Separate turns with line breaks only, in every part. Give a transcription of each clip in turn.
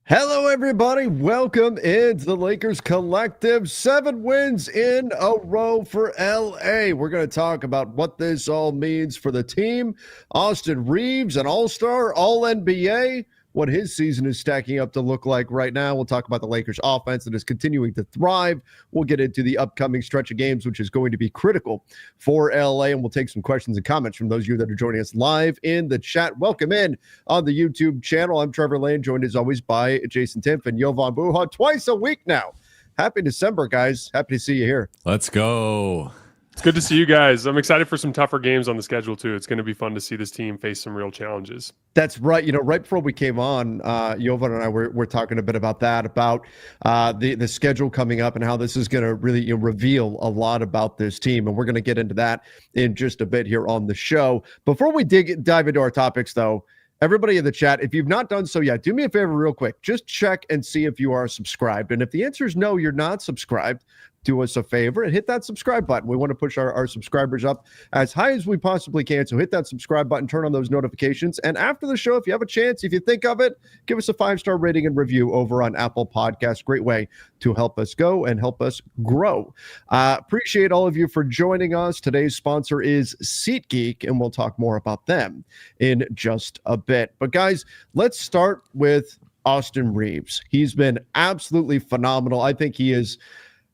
Hello, everybody. Welcome into the Lakers Collective. 7 wins in a row for LA. We're going to talk about what this all means for the team. Austin Reaves, an all-star, all-NBA, what his season is stacking up to look like right now. We'll talk about the Lakers offense that is continuing to thrive. We'll get into the upcoming stretch of games, which is going to be critical for LA, and we'll take some questions and comments from those of you that are joining us live in the chat. Welcome in on the YouTube channel. I'm Trevor Lane, joined as always by Jason Timpf and Jovan Buha twice a week now. Happy December, guys. Happy to see you here.
Let's go.
It's good to see you guys. I'm excited for some tougher games on the schedule, too. It's going to be fun to see this team face some real challenges.
That's right. You know, right before we came on, Jovan and I were talking a bit about that, about the schedule coming up and how this is going to really reveal a lot about this team. And we're going to get into that in just a bit here on the show. Before we dive into our topics, though, everybody in the chat, if you've not done so yet, do me a favor real quick. Just check and see if you are subscribed. And if the answer is no, you're not subscribed, do us a favor and hit that subscribe button. We want to push our subscribers up as high as we possibly can. So hit that subscribe button, turn on those notifications. And after the show, if you have a chance, if you think of it, give us a 5-star rating and review over on Apple Podcasts. Great way to help us go and help us grow. Appreciate all of you for joining us. Today's sponsor is SeatGeek, and we'll talk more about them in just a bit. But guys, let's start with Austin Reaves. He's been absolutely phenomenal. I think he is,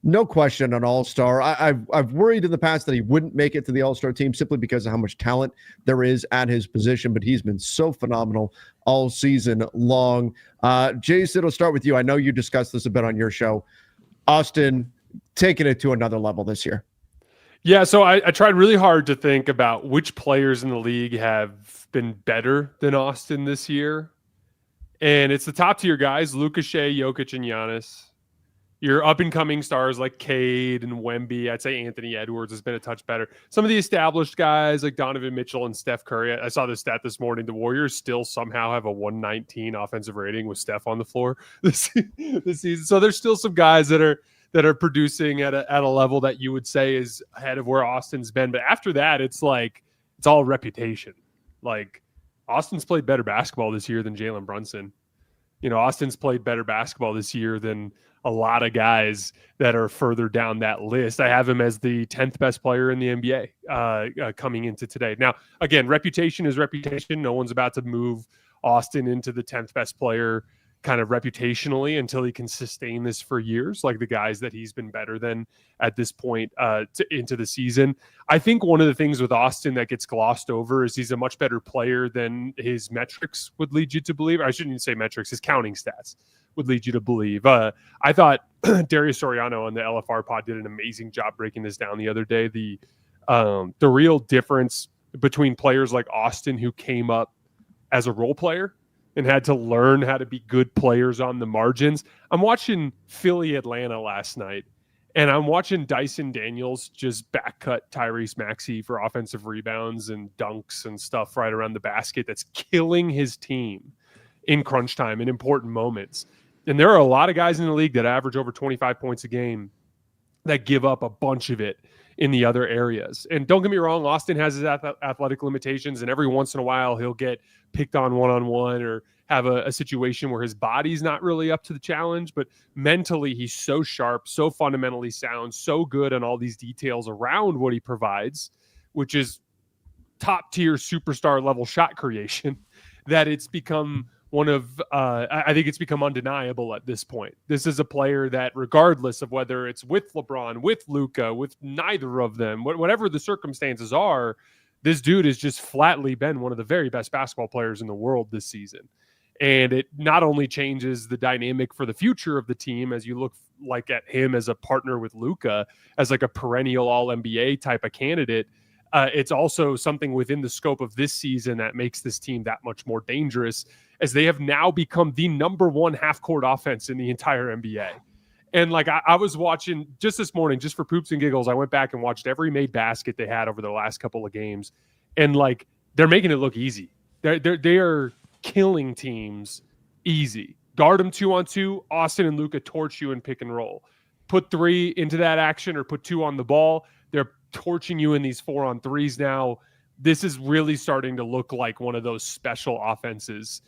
no question, an all-star. I've worried in the past that he wouldn't make it to the all-star team simply because of how much talent there is at his position, but he's been so phenomenal all season long. Jason, I'll start with you. I know you discussed this a bit on your show. Austin taking it to another level this year.
Yeah, so I tried really hard to think about which players in the league have been better than Austin this year. And it's the top-tier guys, Luka, Shea, Jokic, and Giannis. Your up-and-coming stars like Cade and Wemby. I'd say Anthony Edwards has been a touch better. Some of the established guys like Donovan Mitchell and Steph Curry. I saw this stat this morning. The Warriors still somehow have a 119 offensive rating with Steph on the floor this season. So there's still some guys that are producing at a level that you would say is ahead of where Austin's been. But after that, it's all reputation. Like, Austin's played better basketball this year than Jalen Brunson. You know, Austin's played better basketball this year than a lot of guys that are further down that list. I have him as the 10th best player in the NBA coming into today. Now, again, reputation is reputation. No one's about to move Austin into the 10th best player kind of reputationally until he can sustain this for years, like the guys that he's been better than at this point into the season. I think one of the things with Austin that gets glossed over is he's a much better player than his metrics would lead you to believe. I shouldn't even say metrics, his counting stats would lead you to believe. I thought Darius Soriano on the LFR pod did an amazing job breaking this down the other day. The real difference between players like Austin who came up as a role player and had to learn how to be good players on the margins. I'm watching Philly Atlanta last night, and I'm watching Dyson Daniels just backcut Tyrese Maxey for offensive rebounds and dunks and stuff right around the basket that's killing his team in crunch time in important moments. And there are a lot of guys in the league that average over 25 points a game that give up a bunch of it in the other areas. And don't get me wrong, Austin has his athletic limitations, and every once in a while he'll get picked on one-on-one or have a situation where his body's not really up to the challenge, but mentally he's so sharp, so fundamentally sound, so good on all these details around what he provides, which is top-tier superstar level shot creation, that it's become one of, I think it's become undeniable at this point. This is a player that, regardless of whether it's with LeBron, with Luka, with neither of them, whatever the circumstances are, this dude has just flatly been one of the very best basketball players in the world this season. And it not only changes the dynamic for the future of the team as you look like at him as a partner with Luka, as like a perennial All-NBA type of candidate, it's also something within the scope of this season that makes this team that much more dangerous, as they have now become the number one half-court offense in the entire NBA. And like I was watching just this morning, just for poops and giggles, I went back and watched every made basket they had over the last couple of games, and like they're making it look easy. They are killing teams easy. Guard them 2-on-2. Austin and Luka torch you in pick and roll. Put 3 into that action or put 2 on the ball. They're torching you in these 4-on-3s now. This is really starting to look like one of those special offenses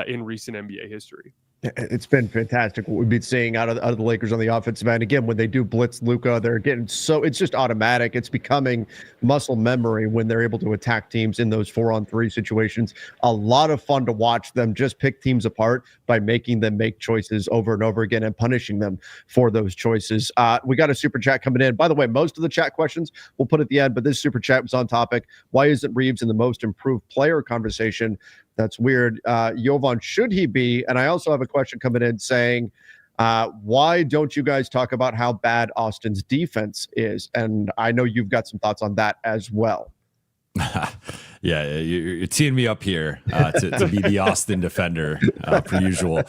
in recent NBA history.
It's been fantastic what we've been seeing out of the Lakers on the offensive end. Again, when they do blitz Luka, they're getting it's just automatic. It's becoming muscle memory when they're able to attack teams in those 4-on-3 situations. A lot of fun to watch them just pick teams apart by making them make choices over and over again and punishing them for those choices. We got a super chat coming in. By the way, most of the chat questions we'll put at the end, but this super chat was on topic. Why isn't Reaves in the most improved player conversation? That's weird. Jovan, should he be? And I also have a question coming in saying, why don't you guys talk about how bad Austin's defense is? And I know you've got some thoughts on that as well.
Yeah, you're teeing me up here to be the Austin defender, per usual.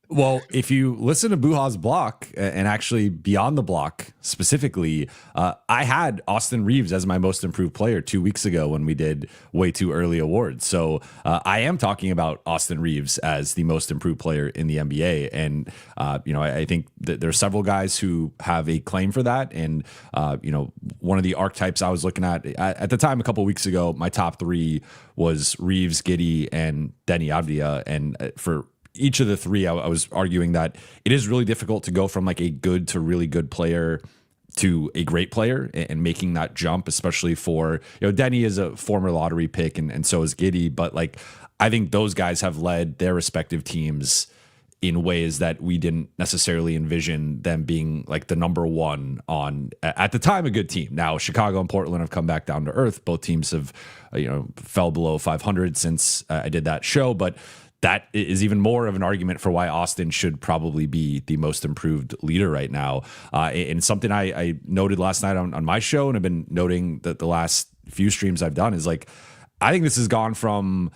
Well, if you listen to Buha's block and actually beyond the block specifically, I had Austin Reaves as my most improved player 2 weeks ago when we did way too early awards. So I am talking about Austin Reaves as the most improved player in the NBA. And, I think that there are several guys who have a claim for that. And, one of the archetypes I was looking at the time a couple of weeks ago, my top three was Reaves, Giddey, and Denny Avdia. And for each of the three, I was arguing that it is really difficult to go from like a good to really good player to a great player and making that jump, especially for, Denny is a former lottery pick and so is Giddey. But like, I think those guys have led their respective teams in ways that we didn't necessarily envision them being like the number one on at the time a good team. Now Chicago and Portland have come back down to earth. Both teams have, fell below 500 since I did that show, but that is even more of an argument for why Austin should probably be the most improved leader right now. And something I noted last night on my show and have been noting that the last few streams I've done is like, I think this has gone from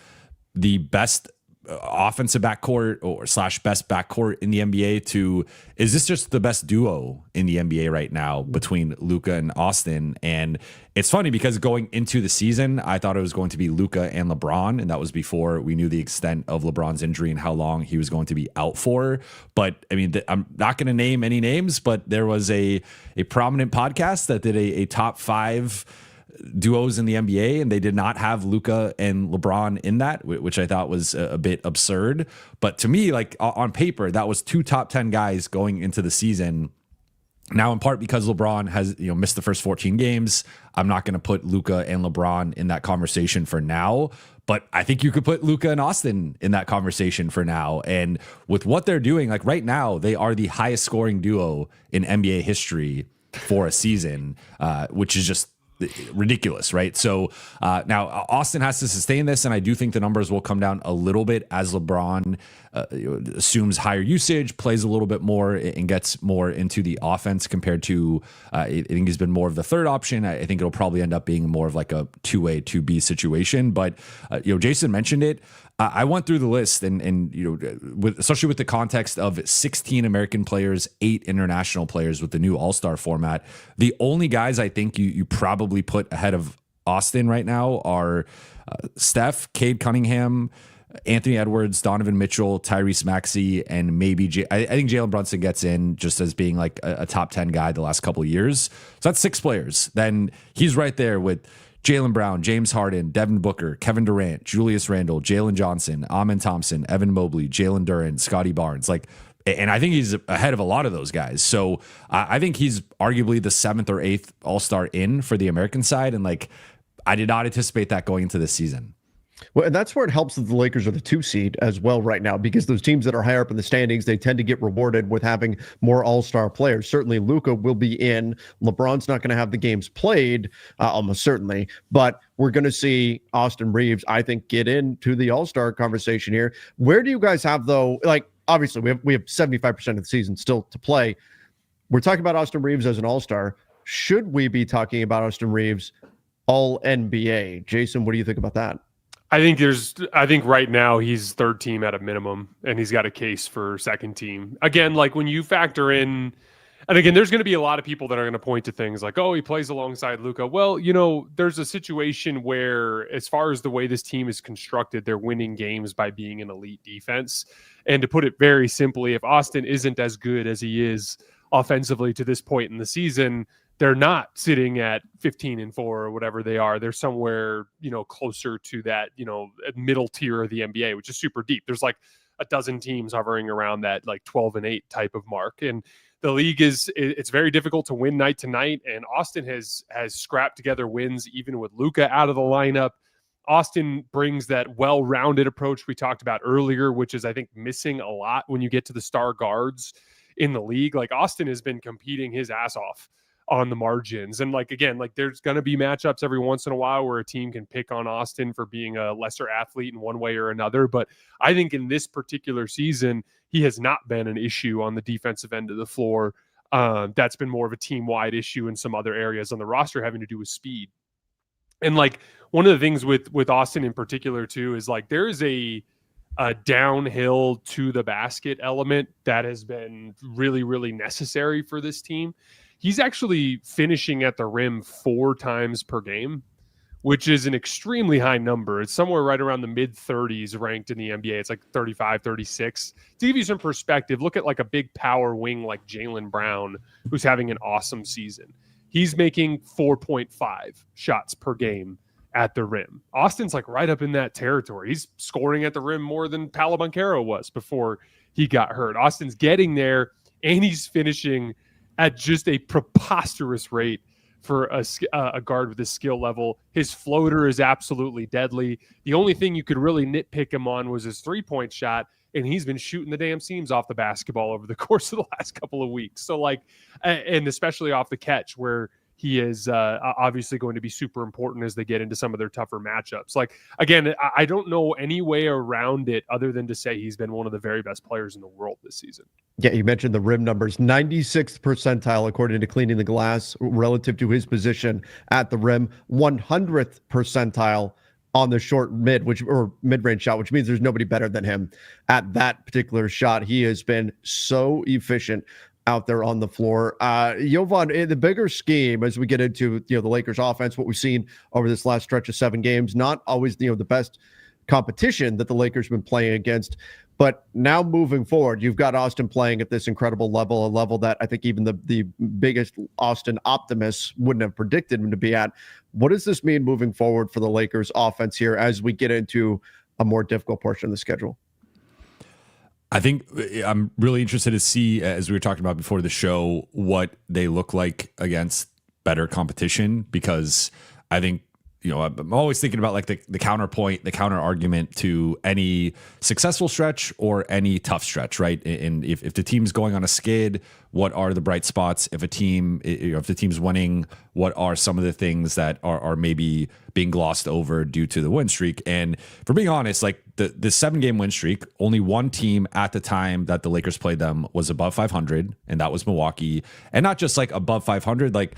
the best offensive backcourt or / best backcourt in the NBA to, is this just the best duo in the NBA right now between Luka and Austin? And it's funny because going into the season, I thought it was going to be Luka and LeBron, and that was before we knew the extent of LeBron's injury and how long he was going to be out for. But I mean, I'm not going to name any names, but there was a prominent podcast that did a top 5 duos in the NBA, and they did not have Luka and LeBron in that, which I thought was a bit absurd. But to me, like on paper, that was 2 top 10 guys going into the season. Now, in part because LeBron has missed the first 14 games, I'm not going to put Luka and LeBron in that conversation for now. But I think you could put Luka and Austin in that conversation for now. And with what they're doing, like right now, they are the highest scoring duo in NBA history for a season, which is just ridiculous, right? So now Austin has to sustain this, and I do think the numbers will come down a little bit as LeBron assumes higher usage, plays a little bit more, and gets more into the offense compared to I think he's been more of the third option. I think it'll probably end up being more of like a 2A, 2B situation. But Jason mentioned it. I went through the list and especially with the context of 16 American players, 8 international players with the new All-Star format. The only guys I think you probably put ahead of Austin right now are Steph, Cade Cunningham, Anthony Edwards, Donovan Mitchell, Tyrese Maxey, and maybe I think Jalen Brunson gets in just as being like a top 10 guy the last couple of years. So that's 6 players. Then he's right there with Jaylen Brown, James Harden, Devin Booker, Kevin Durant, Julius Randle, Jalen Johnson, Amen Thompson, Evan Mobley, Jalen Duren, Scotty Barnes. And I think he's ahead of a lot of those guys. So I think he's arguably the 7th or 8th All-Star in for the American side. And I did not anticipate that going into this season.
Well, and that's where it helps that the Lakers are the 2 seed as well right now, because those teams that are higher up in the standings, they tend to get rewarded with having more all-star players. Certainly Luka will be in. LeBron's not going to have the games played, almost certainly, but we're going to see Austin Reaves, I think, get into the all-star conversation here. Where do you guys have, though, obviously we have 75% of the season still to play. We're talking about Austin Reaves as an all-star. Should we be talking about Austin Reaves all NBA? Jason, what do you think about that?
I think right now he's 3rd team at a minimum, and he's got a case for 2nd team. Again, like when you factor in, and again, there's going to be a lot of people that are going to point to things like, oh, he plays alongside Luka. Well, there's a situation where, as far as the way this team is constructed, they're winning games by being an elite defense. And to put it very simply, if Austin isn't as good as he is offensively to this point in the season, they're not sitting at 15-4 or whatever they are. They're somewhere, closer to that, middle tier of the NBA, which is super deep. There's like a dozen teams hovering around that like 12-8 type of mark. And the league it's very difficult to win night to night. And Austin has scrapped together wins even with Luka out of the lineup. Austin brings that well-rounded approach we talked about earlier, which is, I think, missing a lot when you get to the star guards in the league. Like, Austin has been competing his ass off on the margins. And like, again, like there's going to be matchups every once in a while where a team can pick on Austin for being a lesser athlete in one way or another. But I think in this particular season, he has not been an issue on the defensive end of the floor. That's been more of a team-wide issue in some other areas on the roster having to do with speed. And like, one of the things with Austin in particular too is like there is a downhill to the basket element that has been really, really necessary for this team. He's actually finishing at the rim 4 times per game, which is an extremely high number. It's somewhere right around the mid 30s ranked in the NBA. It's like 35, 36. To give you some perspective, look at like a big power wing like Jaylen Brown, who's having an awesome season. He's making 4.5 shots per game at the rim. Austin's like right up in that territory. He's scoring at the rim more than Paolo Banchero was before he got hurt. Austin's getting there, and he's finishing at just a preposterous rate for a guard with his skill level. His floater is absolutely deadly. The only thing you could really nitpick him on was his three-point shot, and he's been shooting the damn seams off the basketball over the course of the last couple of weeks. So like, and especially off the catch, where he is obviously going to be super important as they get into some of their tougher matchups. Like, again, I don't know any way around it other than to say he's been one of the very best players in the world this season.
Yeah, you mentioned the rim numbers, 96th percentile according to Cleaning the Glass relative to his position at the rim, 100th percentile on the short mid-range shot, which means there's nobody better than him at that particular shot. He has been so efficient out there on the floor. Jovan, in the bigger scheme, as we get into the Lakers offense, what we've seen over this last stretch of 7 games, not always the best competition that the Lakers have been playing against, but now moving forward, you've got Austin playing at this incredible level, a level that I think even the biggest Austin optimists wouldn't have predicted him to be at. What does this mean moving forward for the Lakers offense here as we get into a more difficult portion of the schedule?
I think I'm really interested to see, as we were talking about before the show, what they look like against better competition, because I think, I'm always thinking about like the counterpoint, the counter argument to any successful stretch or any tough stretch, right? And if the team's going on a skid, what are the bright spots? If the team's winning, what are some of the things that are maybe being glossed over due to the win streak? And for being honest, like the 7-game win streak, only one team at the time that the Lakers played them was above 500, and that was Milwaukee. And not just like above 500, like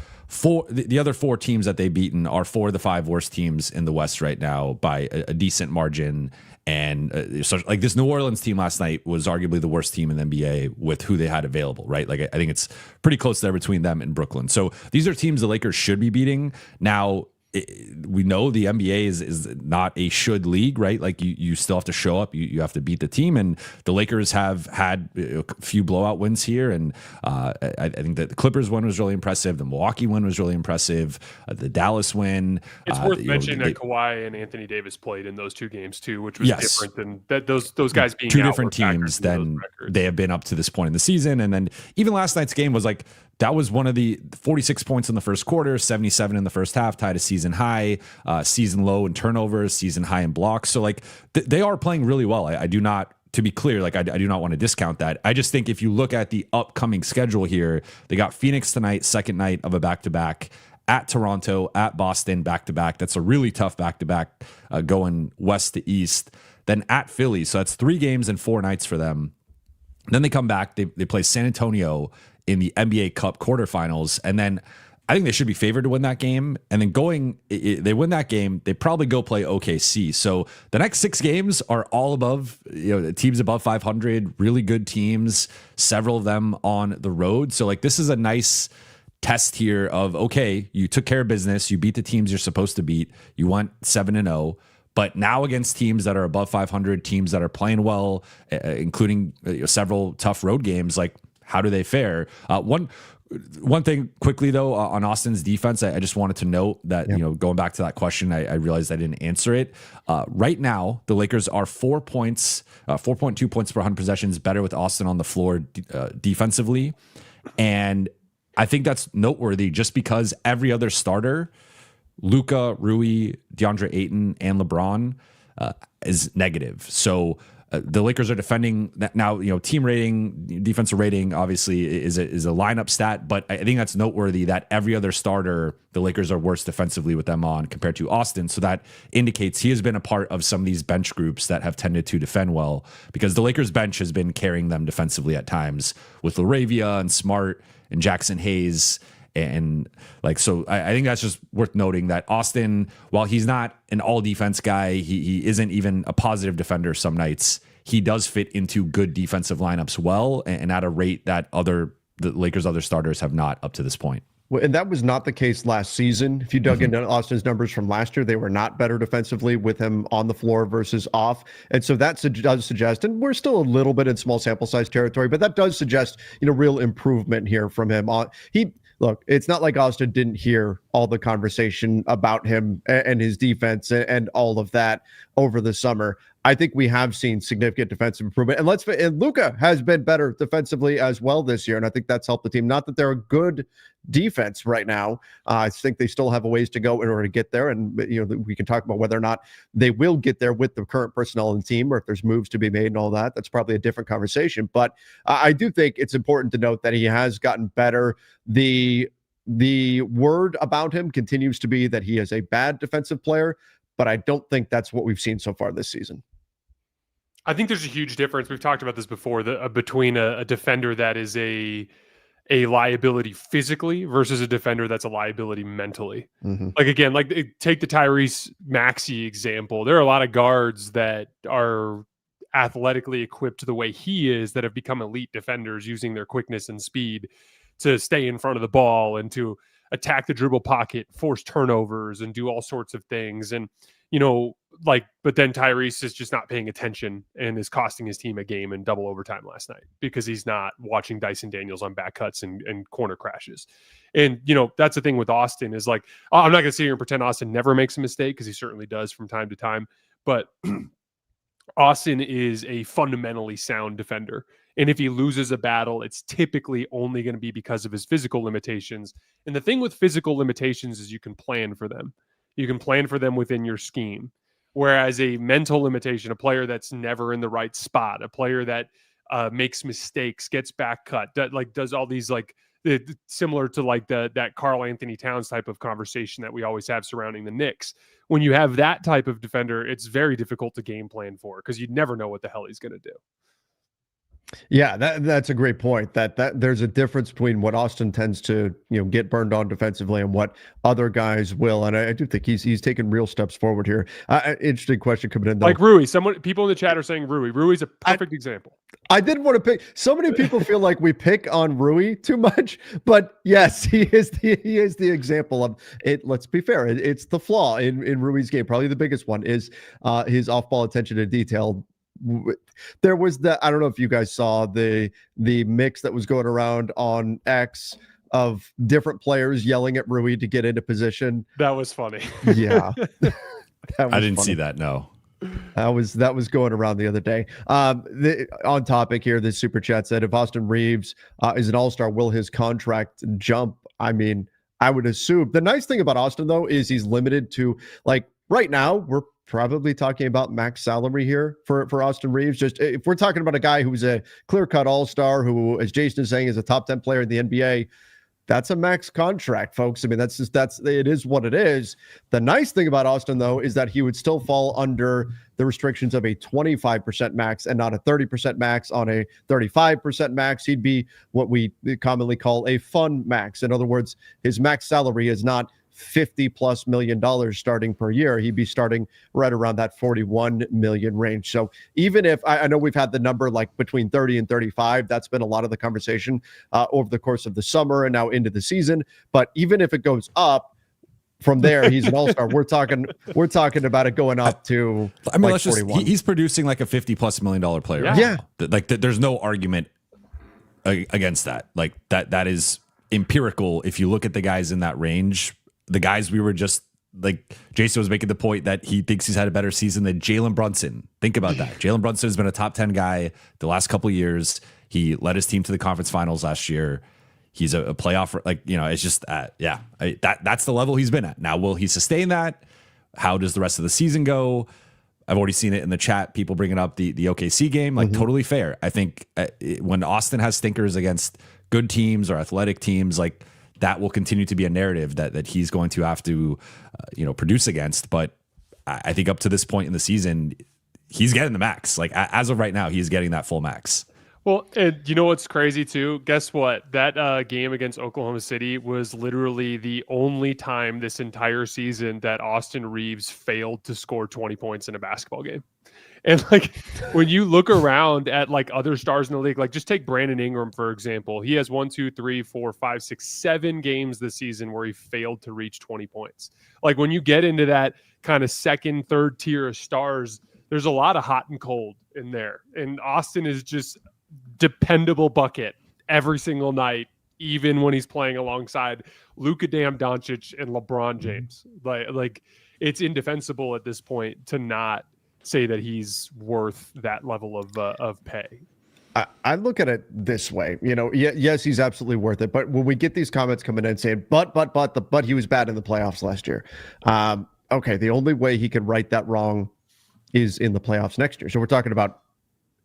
the other 4 teams that they've beaten are 4 of the 5 worst teams in the West right now by a decent margin. And so like this New Orleans team last night was arguably the worst team in the NBA with who they had available, right? Like I think it's pretty close there between them and Brooklyn. So these are teams the Lakers should be beating. Now, we know the NBA is not a should league, right? Like you still have to show up, you have to beat the team, and the Lakers have had a few blowout wins here, and I think that the Clippers win was really impressive, the Milwaukee win was really impressive, the Dallas win.
It's worth mentioning that Kawhi and Anthony Davis played in those 2 games too, which was different than that. Those guys being
2 different teams than they have been up to this point in the season, and then even last night's game was like. That was one of the 46 points in the first quarter, 77 in the first half, tied a season high, season low in turnovers, season high in blocks. So like they are playing really well. I do not, to be clear, like I do not want to discount that. I just think if you look at the upcoming schedule here, they got Phoenix tonight, second night of a back-to-back, at Toronto, at Boston, back-to-back. That's a really tough back-to-back going west to east. Then at Philly. So that's 3 games and 4 nights for them. Then they come back, they play San Antonio in the NBA Cup quarterfinals, and then I think they should be favored to win that game. And then they win that game, they probably go play OKC. So the next 6 games are all above, teams above 500, really good teams, several of them on the road. So like this is a nice test here of, okay, you took care of business, you beat the teams you're supposed to beat, you went 7-0. But now against teams that are above 500, teams that are playing well, including several tough road games, like how do they fare? One One thing quickly though on Austin's defense, I just wanted to note that going back to that question, I realized I didn't answer it. Right now, the Lakers are 4 points, 4.2 points per 100 possessions better with Austin on the floor defensively, and I think that's noteworthy just because every other starter, Luka, Rui, DeAndre Ayton, and LeBron, is negative. So. The Lakers are defending that now. Team rating, defensive rating, obviously is a lineup stat, but I think that's noteworthy that every other starter, the Lakers are worse defensively with them on compared to Austin. So that indicates he has been a part of some of these bench groups that have tended to defend well, because the Lakers bench has been carrying them defensively at times with Laravia and Smart and Jackson Hayes. And so I think that's just worth noting that Austin, while he's not an all defense guy, he isn't even a positive defender some nights. He does fit into good defensive lineups well, and at a rate that the Lakers' other starters have not up to this point.
Well, and that was not the case last season. If you dug into Austin's numbers from last year, they were not better defensively with him on the floor versus off. And so that does suggest, and we're still a little bit in small sample size territory, but that does suggest, real improvement here from him. Look, it's not like Austin didn't hear all the conversation about him and his defense and all of that over the summer. I think we have seen significant defensive improvement. And Luka has been better defensively as well this year, and I think that's helped the team. Not that they're a good defense right now. I think they still have a ways to go in order to get there, and we can talk about whether or not they will get there with the current personnel in the team, or if there's moves to be made and all that. That's probably a different conversation. But I do think it's important to note that he has gotten better. The word about him continues to be that he is a bad defensive player, but I don't think that's what we've seen so far this season.
I think there's a huge difference. We've talked about this before, between a defender that is a liability physically versus a defender that's a liability mentally.
Mm-hmm.
Take the Tyrese Maxey example. There are a lot of guards that are athletically equipped the way he is that have become elite defenders using their quickness and speed to stay in front of the ball and to attack the dribble pocket, force turnovers, and do all sorts of things. And, but then Tyrese is just not paying attention and is costing his team a game in double overtime last night because he's not watching Dyson Daniels on back cuts and corner crashes. And, that's the thing with Austin is I'm not going to sit here and pretend Austin never makes a mistake, because he certainly does from time to time. But Austin is a fundamentally sound defender. And if he loses a battle, it's typically only going to be because of his physical limitations. And the thing with physical limitations is you can plan for them. You can plan for them within your scheme. Whereas a mental limitation, a player that's never in the right spot, a player that makes mistakes, gets back cut, does all these similar to that Karl Anthony Towns type of conversation that we always have surrounding the Knicks. When you have that type of defender, it's very difficult to game plan for, because you never know what the hell he's going to do.
Yeah, that's a great point. That there's a difference between what Austin tends to get burned on defensively and what other guys will. And I do think he's taken real steps forward here. Interesting question coming in though.
Like Rui, people in the chat are saying Rui. Rui's a perfect example.
I didn't want to pick. So many people feel like we pick on Rui too much, but yes, he is the example of it. Let's be fair. It's the flaw in Rui's game. Probably the biggest one is his off-ball attention to detail. There was I don't know if you guys saw the mix that was going around on X of different players yelling at Rui to get into position.
That was funny.
Yeah.
I didn't see that. No.
That was going around the other day. On topic here, this super chat said, if Austin Reaves is an all-star, will his contract jump? I mean, I would assume. The nice thing about Austin, though, is he's limited to, right now, we're probably talking about max salary here for Austin Reaves. Just if we're talking about a guy who's a clear-cut all-star, who, as Jason is saying, is a top 10 player in the NBA, that's a max contract, folks. I mean, it is what it is. The nice thing about Austin, though, is that he would still fall under the restrictions of a 25% max and not a 30% max. On a 35% max, he'd be what we commonly call a fun max. In other words, his max salary is not $50+ million starting per year. He'd be starting right around that 41 million range. So even if I know we've had the number between 30 and 35, that's been a lot of the conversation over the course of the summer and now into the season. But even if it goes up from there, he's an all-star. We're talking about it going up to,
I mean, 41. He's producing like a $50+ million player.
Yeah.
There's no argument against that. That is empirical. If you look at the guys in that range, the guys we were just like, Jason was making the point that he thinks he's had a better season than Jalen Brunson. Think about that. Jalen Brunson has been a top 10 guy the last couple of years. He led his team to the conference finals last year. He's a playoff, like, you know, it's just, that's the level he's been at. Now, will he sustain that? How does the rest of the season go? I've already seen it in the chat. People bringing up the OKC game, like totally fair. I think when Austin has stinkers against good teams or athletic teams, like, that will continue to be a narrative that he's going to have to, produce against. But I think up to this point in the season, he's getting the max. Like, as of right now, he's getting that full max.
Well, and you know what's crazy too? Guess what? That game against Oklahoma City was literally the only time this entire season that Austin Reaves failed to score 20 points in a basketball game. And like, when you look around at like other stars in the league, like just take Brandon Ingram, for example. He has 7 games this season where he failed to reach 20 points. Like, when you get into that kind of second, third tier of stars, there's a lot of hot and cold in there. And Austin is just dependable bucket every single night, even when he's playing alongside Luka Doncic and LeBron James. Like it's indefensible at this point to not say that he's worth that level of pay.
I look at it this way, yes, he's absolutely worth it. But when we get these comments coming in saying, but he was bad in the playoffs last year. Okay, the only way he could right that wrong is in the playoffs next year. So we're talking about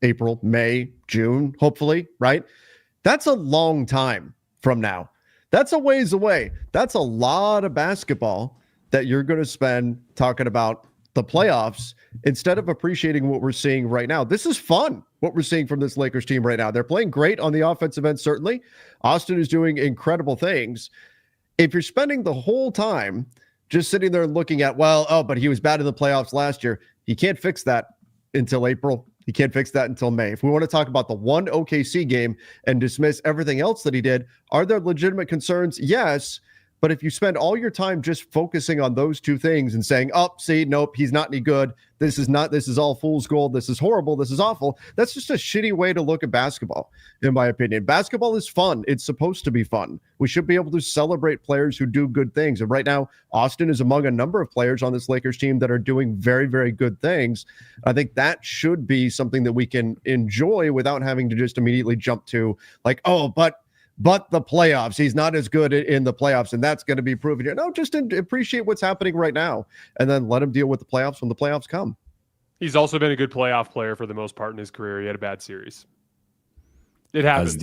April, May, June, hopefully, right? That's a long time from now. That's a ways away. That's a lot of basketball that you're going to spend talking about the playoffs instead of appreciating what we're seeing right now. This is fun, what we're seeing from this Lakers team right now. They're playing great on the offensive end, certainly. Austin is doing incredible things. If you're spending the whole time just sitting there and looking at, but he was bad in the playoffs last year, you can't fix that until April. You can't fix that until May. If we want to talk about the one OKC game and dismiss everything else that he did, are there legitimate concerns? Yes. But if you spend all your time just focusing on those two things and saying, nope, he's not any good. This is all fool's gold. This is horrible. This is awful. That's just a shitty way to look at basketball, in my opinion. Basketball is fun. It's supposed to be fun. We should be able to celebrate players who do good things. And right now, Austin is among a number of players on this Lakers team that are doing very, very good things. I think that should be something that we can enjoy without having to just immediately jump to like, but the playoffs, he's not as good in the playoffs, and that's going to be proven here. No, just appreciate what's happening right now, and then let him deal with the playoffs when the playoffs come.
He's also been a good playoff player for the most part in his career. He had a bad series. It happens.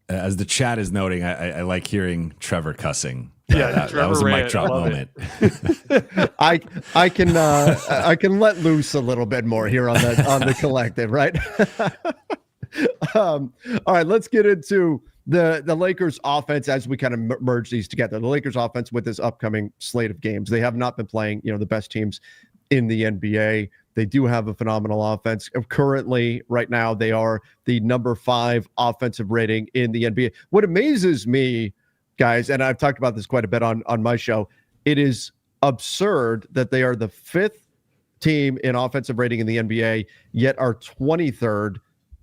As the chat is noting, I like hearing Trevor cussing.
Yeah,
that was a mic drop moment.
I can let loose a little bit more here on the collective, right? All right, let's get into the Lakers offense as we kind of merge these together. The Lakers offense with this upcoming slate of games. They have not been playing, the best teams in the NBA. They do have a phenomenal offense. Currently, right now, they are the number 5 offensive rating in the NBA. What amazes me, guys, and I've talked about this quite a bit on my show, it is absurd that they are the 5th team in offensive rating in the NBA, yet are 23rd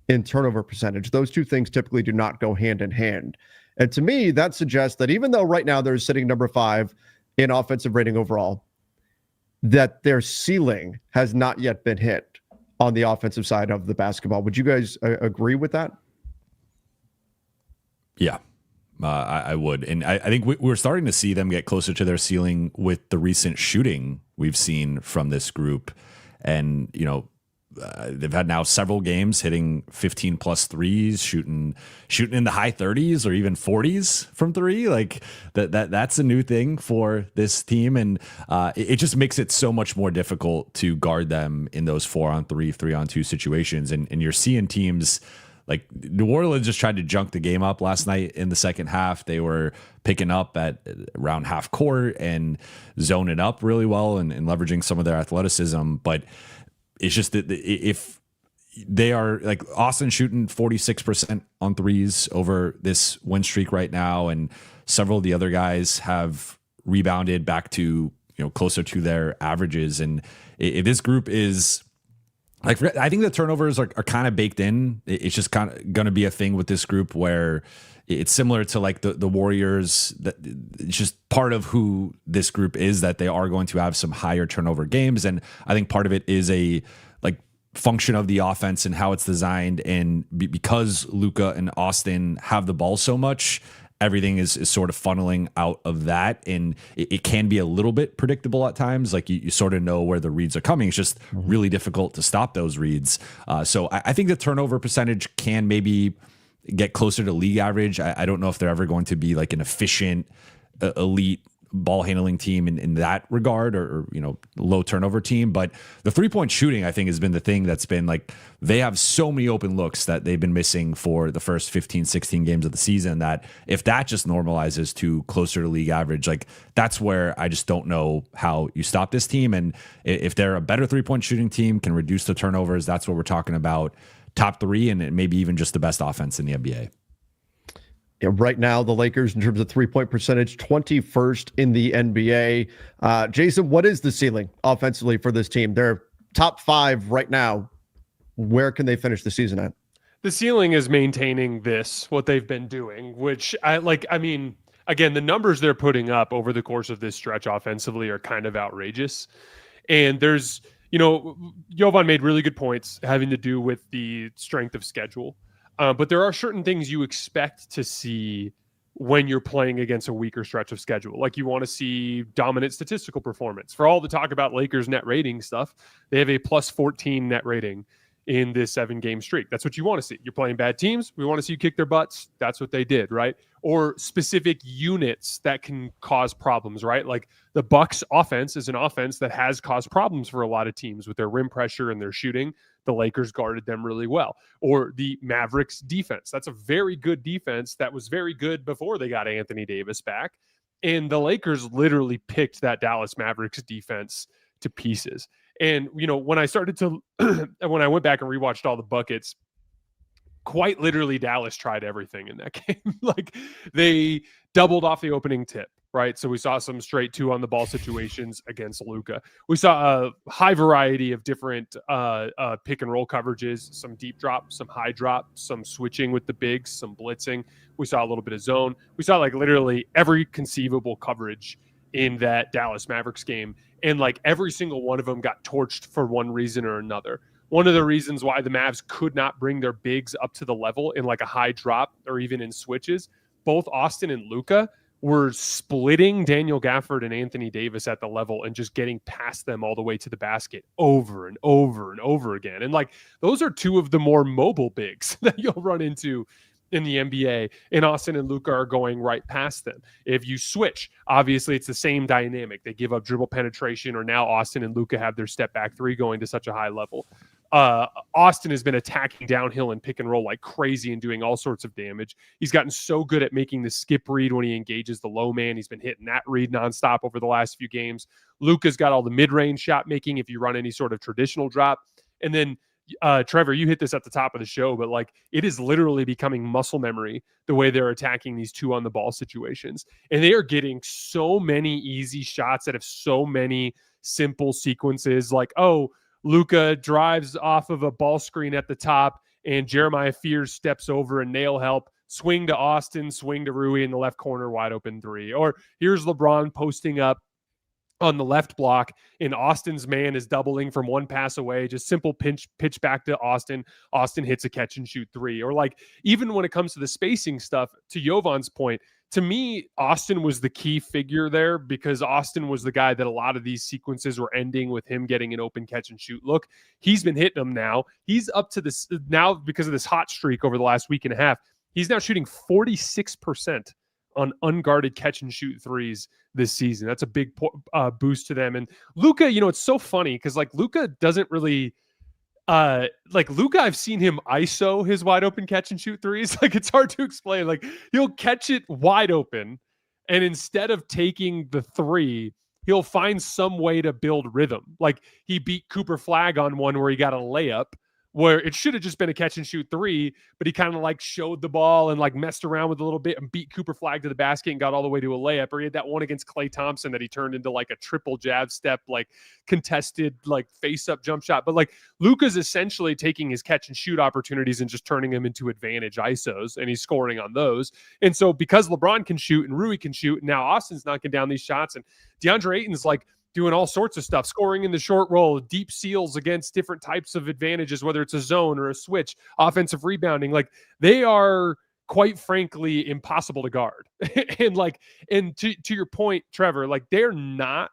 in turnover percentage. Those two things typically do not go hand in hand. And to me, that suggests that even though right now they're sitting number 5 in offensive rating overall, that their ceiling has not yet been hit on the offensive side of the basketball. Would you guys agree with that?
Yeah, I would. And I think we're starting to see them get closer to their ceiling with the recent shooting we've seen from this group. And, they've had now several games hitting 15 plus threes, shooting in the high 30s or even 40s from three. Like that's a new thing for this team. And it just makes it so much more difficult to guard them in those 4-on-3, 3-on-2 situations. And you're seeing teams like New Orleans just tried to junk the game up last night in the second half. They were picking up at around half court and zoning up really well and leveraging some of their athleticism. But it's just that if they are like Austin shooting 46% on threes over this win streak right now, and several of the other guys have rebounded back to, closer to their averages. And if this group is I think the turnovers are kind of baked in. It's just kind of going to be a thing with this group where it's similar to like the Warriors. That it's just part of who this group is, that they are going to have some higher turnover games. And I think part of it is a like function of the offense and how it's designed. And because Luka and Austin have the ball so much, everything is sort of funneling out of that. And it can be a little bit predictable at times. Like you sort of know where the reads are coming. It's just really difficult to stop those reads. So I think the turnover percentage can maybe get closer to league average. I don't know if they're ever going to be like an efficient, elite ball handling team in that regard, or low turnover team. But the 3-point shooting, I think, has been the thing that's been like, they have so many open looks that they've been missing for the first 15, 16 games of the season, that if that just normalizes to closer to league average, like that's where I just don't know how you stop this team. And if they're a better 3-point shooting team, can reduce the turnovers, that's what we're talking about. Top 3 and maybe even just the best offense in the NBA.
Yeah, right now, the Lakers, in terms of 3-point percentage, 21st in the NBA. Jason, what is the ceiling offensively for this team? They're top 5 right now. Where can they finish the season at?
The ceiling is maintaining what they've been doing, which I mean, again, the numbers they're putting up over the course of this stretch offensively are kind of outrageous. And there's, Jovan made really good points having to do with the strength of schedule. But there are certain things you expect to see when you're playing against a weaker stretch of schedule. Like you want to see dominant statistical performance. For all the talk about Lakers net rating stuff, they have a plus 14 net rating in this 7-game streak. That's what you want to see. You're playing bad teams. We want to see you kick their butts. That's what they did, right? Or specific units that can cause problems, right? Like the Bucks offense is an offense that has caused problems for a lot of teams with their rim pressure and their shooting. The Lakers guarded them really well. Or the Mavericks defense. That's a very good defense that was very good before they got Anthony Davis back. And the Lakers literally picked that Dallas Mavericks defense to pieces. And, when I started to, when I went back and rewatched all the buckets, quite literally Dallas tried everything in that game. Like they doubled off the opening tip, right? So we saw some straight 2 on the ball situations against Luka. We saw a high variety of different pick and roll coverages, some deep drop, some high drop, some switching with the bigs, some blitzing. We saw a little bit of zone. We saw like literally every conceivable coverage in that Dallas Mavericks game. And like every single one of them got torched for one reason or another. One of the reasons why the Mavs could not bring their bigs up to the level in like a high drop or even in switches, both Austin and Luka were splitting Daniel Gafford and Anthony Davis at the level and just getting past them all the way to the basket over and over and over again. And like those are 2 of the more mobile bigs that you'll run into in the NBA, and Austin and Luka are going right past them. If you switch, obviously it's the same dynamic. They give up dribble penetration, or now Austin and Luka have their step back 3 going to such a high level. Austin has been attacking downhill and pick and roll like crazy and doing all sorts of damage. He's gotten so good at making the skip read when he engages the low man. He's been hitting that read nonstop over the last few games. Luka's got all the mid-range shot making if you run any sort of traditional drop. And then Trevor, you hit this at the top of the show, but like it is literally becoming muscle memory the way they're attacking these 2 on the ball situations. And they are getting so many easy shots that have so many simple sequences like, Luka drives off of a ball screen at the top and Jeremiah Fears steps over and nail help, swing to Austin, swing to Rui in the left corner, wide open 3. Or here's LeBron posting up on the left block, and Austin's man is doubling from 1 pass away, just simple pitch back to Austin. Austin hits a catch and shoot 3. Or like, even when it comes to the spacing stuff, to Jovan's point, to me, Austin was the key figure there because Austin was the guy that a lot of these sequences were ending with him getting an open catch and shoot look. He's been hitting them now. He's up to this now because of this hot streak over the last week and a half. He's now shooting 46% on unguarded catch and shoot 3s this season. That's a big boost to them. And Luka, it's so funny because like Luka doesn't really Luka, I've seen him ISO his wide open catch and shoot 3s. Like it's hard to explain. Like he'll catch it wide open and instead of taking the 3, he'll find some way to build rhythm. Like he beat Cooper Flagg on one where he got a layup where it should have just been a catch and shoot three, but he kind of like showed the ball and like messed around with a little bit and beat Cooper Flagg to the basket and got all the way to a layup. Or he had that one against Klay Thompson that he turned into like a triple jab step, like contested, like face up jump shot. But like Luka's essentially taking his catch and shoot opportunities and just turning them into advantage ISOs, and he's scoring on those. And so because LeBron can shoot and Rui can shoot, and now Austin's knocking down these shots, and DeAndre Ayton's like doing all sorts of stuff, scoring in the short roll, deep seals against different types of advantages, whether it's a zone or a switch, offensive rebounding. Like they are quite frankly impossible to guard. and to your point, Trevor, like they're not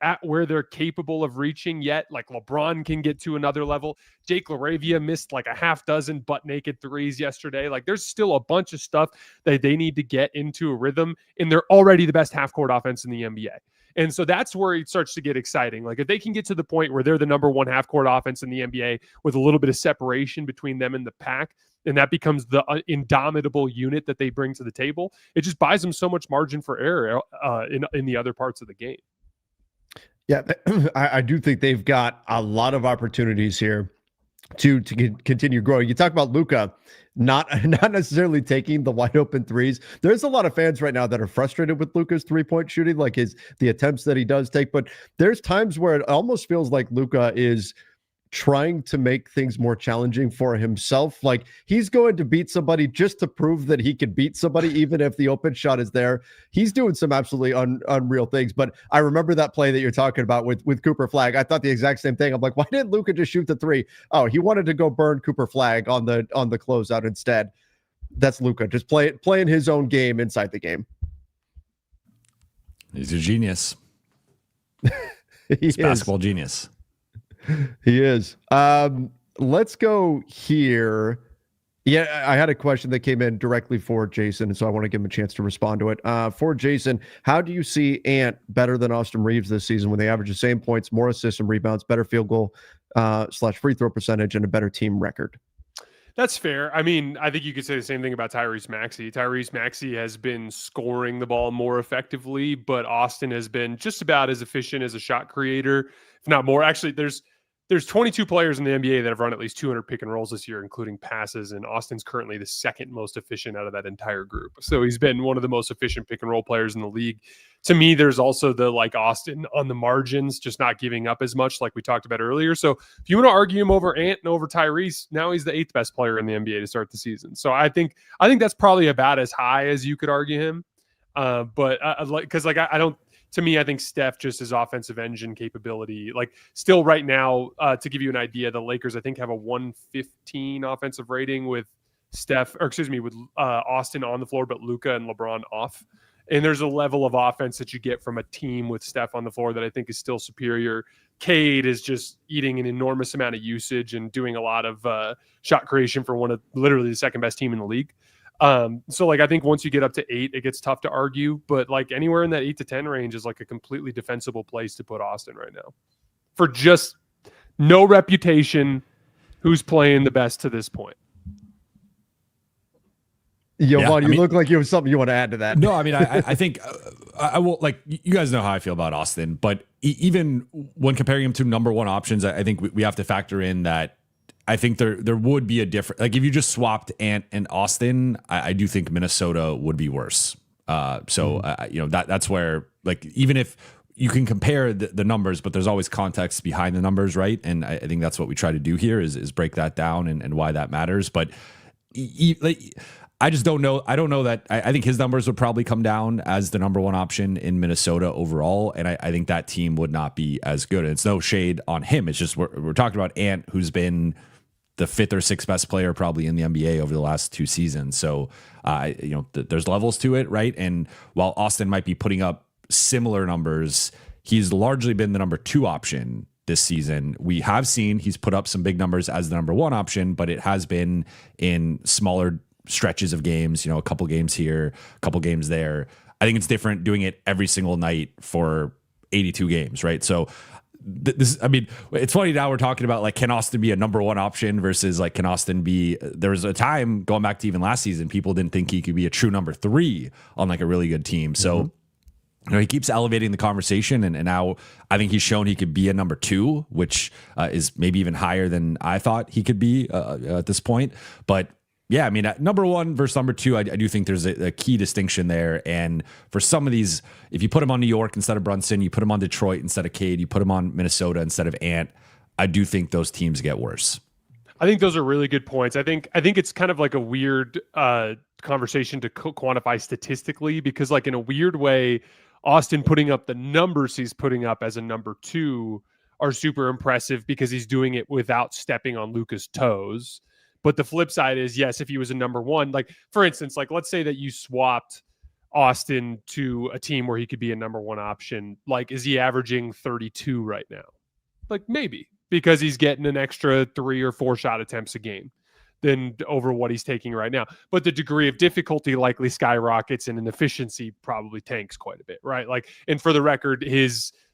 at where they're capable of reaching yet. Like LeBron can get to another level. Jake LaRavia missed like a half dozen butt naked threes yesterday. Like there's still a bunch of stuff that they need to get into a rhythm, and they're already the best half court offense in the NBA. And so that's where it starts to get exciting. Like if they can get to the point where they're the number one half court offense in the NBA with a little bit of separation between them and the pack, and that becomes the indomitable unit that they bring to the table, it just buys them so much margin for error in the other parts of the game.
Yeah, I do think they've got a lot of opportunities here to continue growing. You talk about Luka not necessarily taking the wide open threes. There's a lot of fans right now that are frustrated with Luka's 3-point shooting, like the attempts that he does take. But there's times where it almost feels like Luka is trying to make things more challenging for himself. Like he's going to beat somebody just to prove that he can beat somebody, even if the open shot is there. He's doing some absolutely unreal things. But I remember that play that you're talking about with Cooper Flagg. I thought the exact same thing. I'm like, why didn't Luka just shoot the three? Oh, he wanted to go burn Cooper Flagg on the closeout instead. That's Luka, just playing his own game inside the game.
He's a genius.
He's
basketball genius.
He is. Let's go here. Yeah, I had a question that came in directly for Jason, and so I want to give him a chance to respond to it. For Jason, how do you see Ant better than Austin Reaves this season when they average the same points, more assists and rebounds, better field goal / free throw percentage, and a better team record?
That's fair. I mean, I think you could say the same thing about Tyrese Maxey. Tyrese Maxey has been scoring the ball more effectively, but Austin has been just about as efficient as a shot creator, if not more. Actually, there's 22 players in the NBA that have run at least 200 pick and rolls this year, including passes, and Austin's currently the second most efficient out of that entire group. So he's been one of the most efficient pick and roll players in the league. To me, there's also the like Austin on the margins, just not giving up as much like we talked about earlier. So if you want to argue him over Ant and over Tyrese, now he's the 8th best player in the NBA to start the season. So I think that's probably about as high as you could argue him. But I don't. To me, I think Steph, just his offensive engine capability, like still right now, to give you an idea, the Lakers, I think, have a 115 offensive rating with with Austin on the floor, but Luka and LeBron off. And there's a level of offense that you get from a team with Steph on the floor that I think is still superior. Cade is just eating an enormous amount of usage and doing a lot of shot creation for one of literally the second best team in the league. So like I think once you get up to 8, it gets tough to argue, but like anywhere in that 8 to 10 range is like a completely defensible place to put Austin right now. For just no reputation, who's playing the best to this point?
Jovan, you look like you have something you want to add to that.
No, I mean, I think I will, like, you guys know how I feel about Austin, but even when comparing him to number one options, I think we have to factor in that I think there would be a different, like if you just swapped Ant and Austin, I do think Minnesota would be worse. That's where, like, even if you can compare the numbers, but there's always context behind the numbers, right? And I think that's what we try to do here is break that down and why that matters. But I just don't know. I don't know that. I think his numbers would probably come down as the number one option in Minnesota overall. And I think that team would not be as good. And it's no shade on him. It's just we're talking about Ant, who's been the 5th or 6th best player probably in the NBA over the last 2 seasons. So, there's levels to it, right? And while Austin might be putting up similar numbers, he's largely been the number 2 option this season. We have seen he's put up some big numbers as the number 1 option, but it has been in smaller stretches of games, a couple games here, a couple games there. I think it's different doing it every single night for 82 games, right? So it's funny now we're talking about like, can Austin be a number 1 option versus like, can Austin be, there was a time going back to even last season, people didn't think he could be a true number 3 on like a really good team. So he keeps elevating the conversation, and now I think he's shown he could be a number 2, which is maybe even higher than I thought he could be at this point. But yeah, I mean, at number 1 versus number 2, I do think there's a key distinction there. And for some of these, if you put him on New York instead of Brunson, you put him on Detroit instead of Cade, you put him on Minnesota instead of Ant, I do think those teams get worse.
I think those are really good points. I think it's kind of like a weird conversation to quantify statistically, because like in a weird way, Austin putting up the numbers he's putting up as a number 2 are super impressive because he's doing it without stepping on Luka's toes. But the flip side is, yes, if he was a number 1, like for instance, like let's say that you swapped Austin to a team where he could be a number 1 option. Like, is he averaging 32 right now? Like maybe, because he's getting an extra 3 or 4 shot attempts a game than over what he's taking right now. But the degree of difficulty likely skyrockets and an efficiency probably tanks quite a bit, right? Like, and for the record,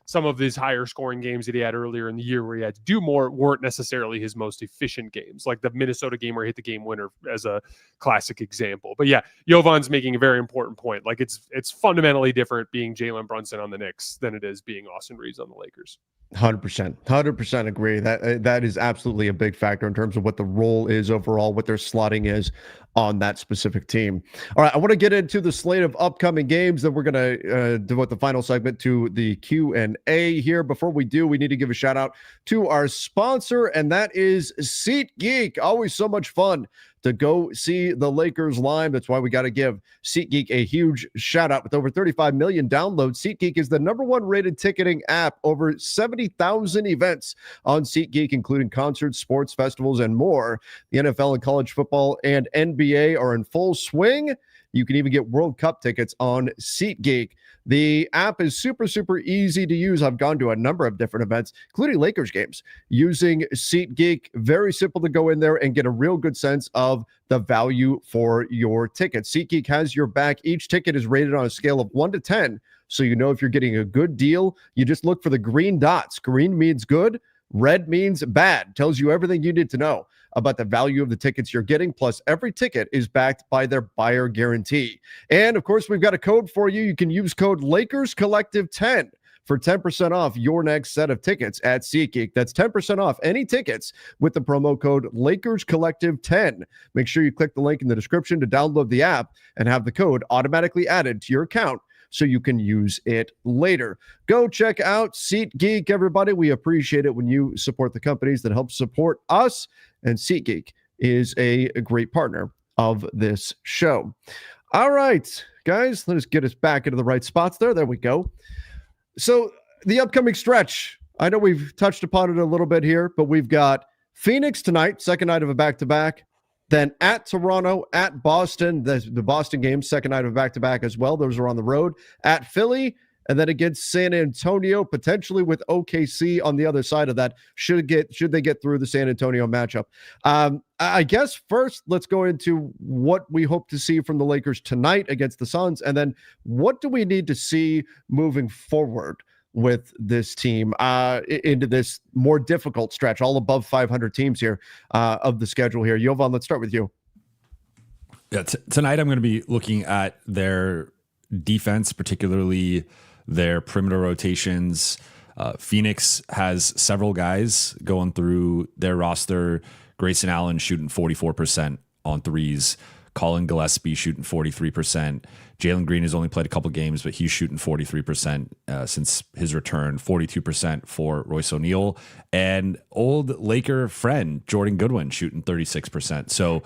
some of his higher scoring games that he had earlier in the year where he had to do more weren't necessarily his most efficient games, like the Minnesota game where he hit the game winner as a classic example. But yeah, Jovan's making a very important point. Like it's fundamentally different being Jalen Brunson on the Knicks than it is being Austin Reaves on the Lakers.
100% agree. That is absolutely a big factor in terms of what the role is overall, what their slotting is on that specific team. All right, I want to get into the slate of upcoming games. Then we're going to devote the final segment to the Q&A here. Before we do, we need to give a shout out to our sponsor, and that is SeatGeek. Always so much fun to go see the Lakers live. That's why we got to give SeatGeek a huge shout out. With over 35 million downloads, SeatGeek is the #1 rated ticketing app. Over 70,000 events on SeatGeek, including concerts, sports, festivals, and more. The NFL and college football and NBA are in full swing. You can even get World Cup tickets on SeatGeek. The app is super, super easy to use. I've gone to a number of different events, including Lakers games, using SeatGeek. Very simple to go in there and get a real good sense of the value for your ticket. SeatGeek has your back. Each ticket is rated on a scale of 1 to 10, so you know if you're getting a good deal. You just look for the green dots. Green means good. Red means bad. Tells you everything you need to know about the value of the tickets you're getting. Plus, every ticket is backed by their buyer guarantee. And of course, we've got a code for you. You can use code LakersCollective10 for 10% off your next set of tickets at SeatGeek. That's 10% off any tickets with the promo code LakersCollective10. Make sure you click the link in the description to download the app and have the code automatically added to your account so you can use it later. Go check out SeatGeek, everybody. We appreciate it when you support the companies that help support us, and SeatGeek is a great partner of this show. All right, guys, let us get us back into the right spots there. There we go. So the upcoming stretch, I know we've touched upon it a little bit here, but we've got Phoenix tonight, second night of a back-to-back. Then at Toronto, at Boston, the Boston game, second night of back-to-back as well. Those are on the road. At Philly, and then against San Antonio, potentially with OKC on the other side of that, should they get through the San Antonio matchup. I guess first, let's go into what we hope to see from the Lakers tonight against the Suns, and then what do we need to see moving forward with this team into this more difficult stretch, all above 500 teams here of the schedule here. Jovan, let's start with you.
Yeah, tonight I'm going to be looking at their defense, particularly their perimeter rotations. Phoenix has several guys going through their roster. Grayson Allen shooting 44% on threes. Colin Gillespie shooting 43%. Jalen Green has only played a couple games, but he's shooting 43% since his return, 42% for Royce O'Neal, and old Laker friend Jordan Goodwin shooting 36%. So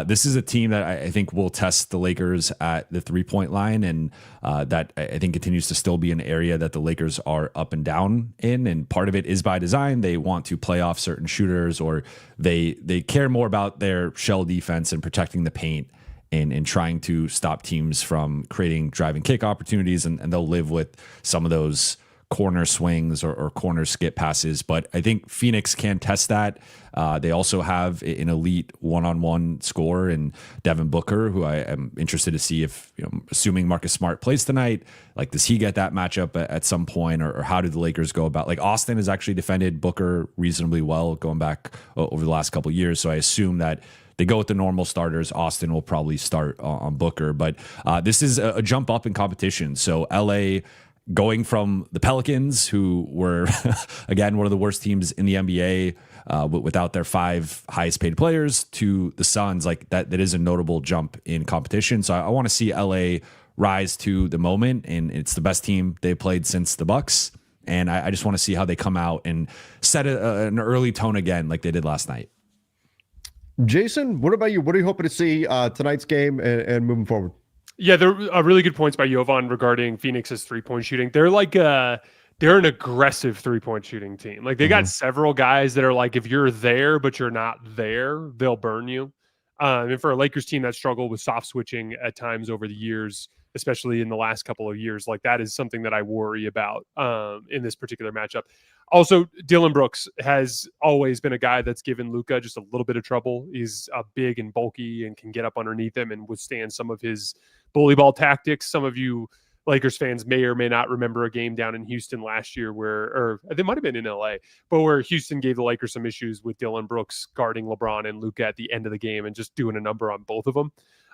this is a team that I think will test the Lakers at the three-point line, and that I think continues to still be an area that the Lakers are up and down in, and part of it is by design. They want to play off certain shooters, or they care more about their shell defense and protecting the paint and trying to stop teams from creating driving kick opportunities, and they'll live with some of those corner swings or corner skip passes. But I think Phoenix can test that. They also have an elite one-on-one scorer in Devin Booker, who I am interested to see if, assuming Marcus Smart plays tonight, like, does he get that matchup at some point, or how do the Lakers go about? Like, Austin has actually defended Booker reasonably well going back over the last couple of years, so I assume that they go with the normal starters. Austin will probably start on Booker, but this is a jump up in competition. So LA going from the Pelicans, who were, again, one of the worst teams in the NBA without their 5 highest paid players, to the Suns, like that is a notable jump in competition. So I want to see LA rise to the moment, and it's the best team they've played since the Bucks. And I just want to see how they come out and set an early tone again, like they did last night.
Jason, what about you? What are you hoping to see tonight's game and moving forward?
Yeah, there are really good points by Jovan regarding Phoenix's 3-point shooting. They're like they're an aggressive 3-point shooting team. Like they got several guys that are like, if you're there but you're not there, they'll burn you. And for a Lakers team that struggled with soft switching at times over the years, especially in the last couple of years, like that is something that I worry about in this particular matchup. Also, Dillon Brooks has always been a guy that's given Luka just a little bit of trouble. He's big and bulky and can get up underneath him and withstand some of his bully ball tactics. Some of you Lakers fans may or may not remember a game down in Houston last year or they might have been in LA, but where Houston gave the Lakers some issues with Dillon Brooks guarding LeBron and Luka at the end of the game and just doing a number on both of them.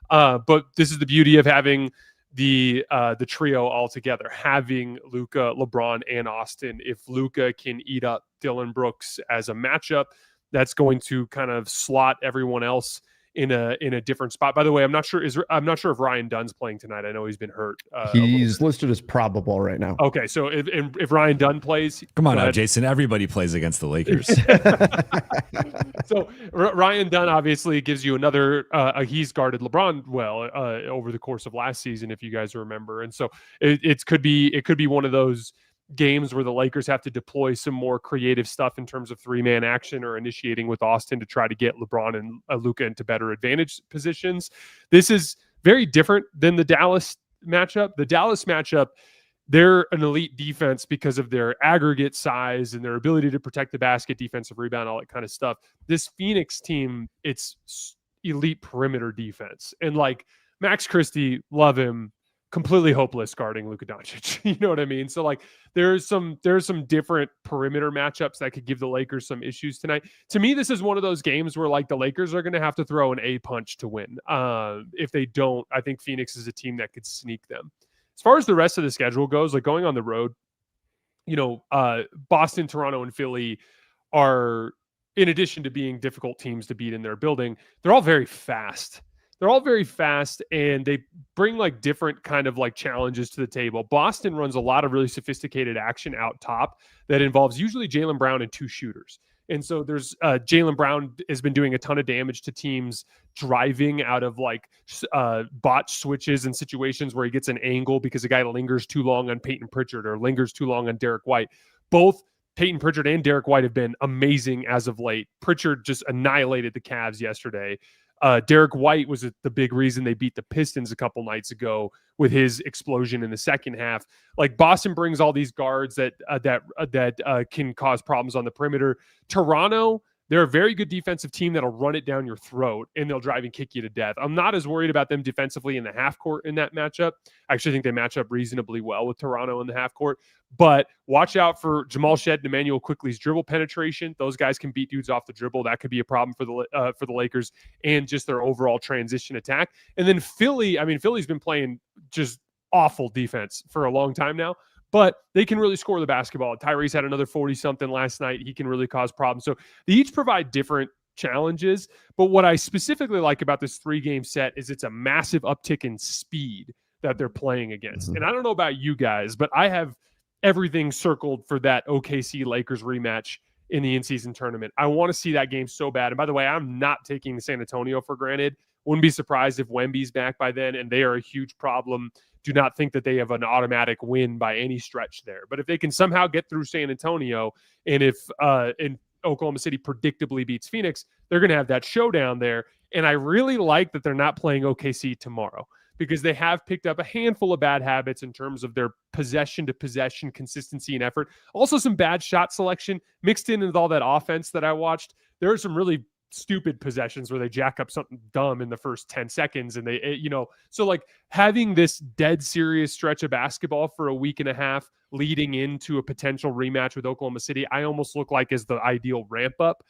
But this is the beauty of having the trio all together, having Luka, LeBron, and Austin. If Luka can eat up Dillon Brooks as a matchup, that's going to kind of slot everyone else in a different spot. By the way, I'm not sure if Ryan Dunn's playing tonight. I know he's been hurt.
He's listed as probable right now.
Okay, so if Ryan Dunn plays,
come on now, Jason. Everybody plays against the Lakers.
So Ryan Dunn obviously gives you another. He's guarded LeBron well over the course of last season, if you guys remember, and so it could be one of those games where the Lakers have to deploy some more creative stuff in terms of 3-man action or initiating with Austin to try to get LeBron and Luka into better advantage positions. This is very different than the Dallas matchup. The Dallas matchup, they're an elite defense because of their aggregate size and their ability to protect the basket, defensive rebound, all that kind of stuff. This Phoenix team, it's elite perimeter defense. And like Max Christie, love him, completely hopeless guarding Luka Doncic. You know what I mean? So like there's some different perimeter matchups that could give the Lakers some issues tonight. To me, this is one of those games where like the Lakers are going to have to throw an A punch to win. If they don't, I think Phoenix is a team that could sneak them. As far as the rest of the schedule goes, like going on the road, you know, Boston, Toronto, and Philly are, in addition to being difficult teams to beat in their building, they're all very fast. And they bring like different kind of like challenges to the table. Boston runs a lot of really sophisticated action out top that involves usually Jaylen Brown and 2 shooters. And so there's Jaylen Brown has been doing a ton of damage to teams driving out of like botch switches and situations where he gets an angle because a guy lingers too long on Peyton Pritchard or lingers too long on Derek White. Both Peyton Pritchard and Derek White have been amazing as of late. Pritchard just annihilated the Cavs yesterday. Derek White was the big reason they beat the Pistons a couple nights ago with his explosion in the second half. Like Boston brings all these guards that can cause problems on the perimeter. Toronto, they're a very good defensive team that'll run it down your throat and they'll drive and kick you to death. I'm not as worried about them defensively in the half court in that matchup. I actually think they match up reasonably well with Toronto in the half court. But watch out for Jamal Shead and Emmanuel Quickley's dribble penetration. Those guys can beat dudes off the dribble. That could be a problem for the Lakers and just their overall transition attack. And then Philly, I mean, Philly's been playing just awful defense for a long time now, but they can really score the basketball. Tyrese had another 40-something last night. He can really cause problems. So they each provide different challenges. But what I specifically like about this 3-game set is it's a massive uptick in speed that they're playing against. And I don't know about you guys, but I have everything circled for that OKC Lakers rematch in the in-season tournament. I want to see that game so bad. And by the way, I'm not taking San Antonio for granted. Wouldn't be surprised if Wemby's back by then, and they are a huge problem. Do not think that they have an automatic win by any stretch there. But if they can somehow get through San Antonio, and if Oklahoma City predictably beats Phoenix, they're going to have that showdown there. And I really like that they're not playing OKC tomorrow, because they have picked up a handful of bad habits in terms of their possession-to-possession consistency and effort. Also some bad shot selection mixed in with all that offense that I watched. There are some really stupid possessions where they jack up something dumb in the first 10 seconds. And so like having this dead serious stretch of basketball for a week and a half leading into a potential rematch with Oklahoma City, I almost look like is the ideal ramp up.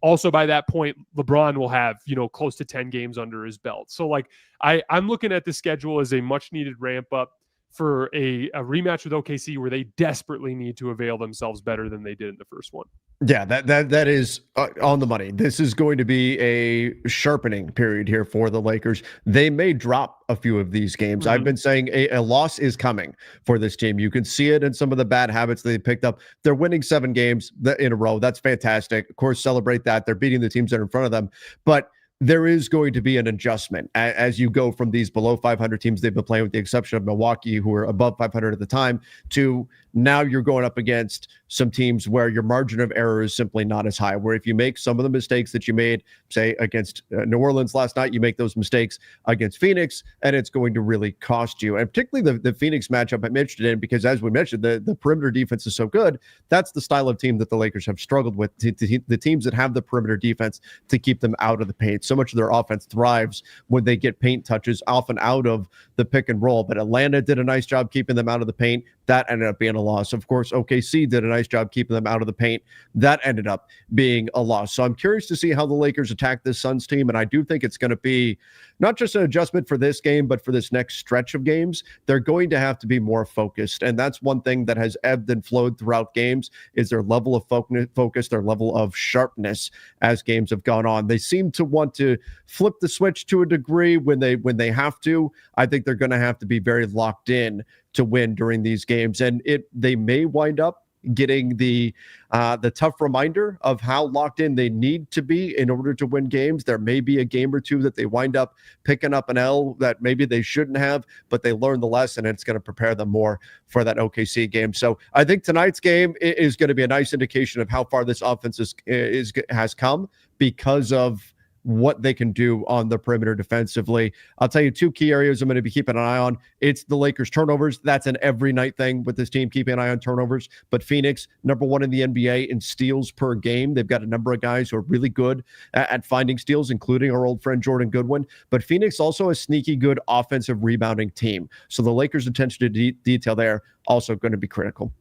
Also, by that point, LeBron will have, close to 10 games under his belt. So like I'm looking at the schedule as a much needed ramp up. for a rematch with OKC where they desperately need to avail themselves better than they did in the first one.
Yeah, that is on the money. This is going to be a sharpening period here for the Lakers. They may drop a few of these games. I've been saying a loss is coming for this team. You can see it in some of the bad habits they picked up. They're winning 7 games in a row. That's fantastic. Of course, celebrate that. They're beating the teams that are in front of them. But there is going to be an adjustment as you go from these below 500 teams they've been playing, with the exception of Milwaukee, who were above 500 at the time, to now you're going up against some teams where your margin of error is simply not as high, where if you make some of the mistakes that you made, say, against New Orleans last night, you make those mistakes against Phoenix, and it's going to really cost you. And particularly the Phoenix matchup I'm interested in, because as we mentioned, the perimeter defense is so good. That's the style of team that the Lakers have struggled with, the teams that have the perimeter defense to keep them out of the paint. So much of their offense thrives when they get paint touches, often out of the pick and roll. But Atlanta did a nice job keeping them out of the paint. That ended up being a loss. Of course, OKC did a nice job keeping them out of the paint. That ended up being a loss. So I'm curious to see how the Lakers attack this Suns team. And I do think it's going to be not just an adjustment for this game, but for this next stretch of games. They're going to have to be more focused. And that's one thing that has ebbed and flowed throughout games, is their level of focus, their level of sharpness as games have gone on. They seem to want to flip the switch to a degree when they have to. I think they're going to have to be very locked in to win during these games, and they may wind up getting the tough reminder of how locked in they need to be in order to win games. There may be a game or two that they wind up picking up an L that maybe they shouldn't have, but they learn the lesson, and it's going to prepare them more for that OKC game. So I think tonight's game is going to be a nice indication of how far this offense has come, because of what they can do on the perimeter defensively. I'll tell you 2 key areas I'm going to be keeping an eye on. It's the Lakers turnovers. That's an every night thing with this team, keeping an eye on turnovers. But Phoenix, number 1 in the NBA in steals per game. They've got a number of guys who are really good at finding steals, including our old friend Jordan Goodwin. But Phoenix also a sneaky good offensive rebounding team. So the Lakers' attention to detail there also going to be critical.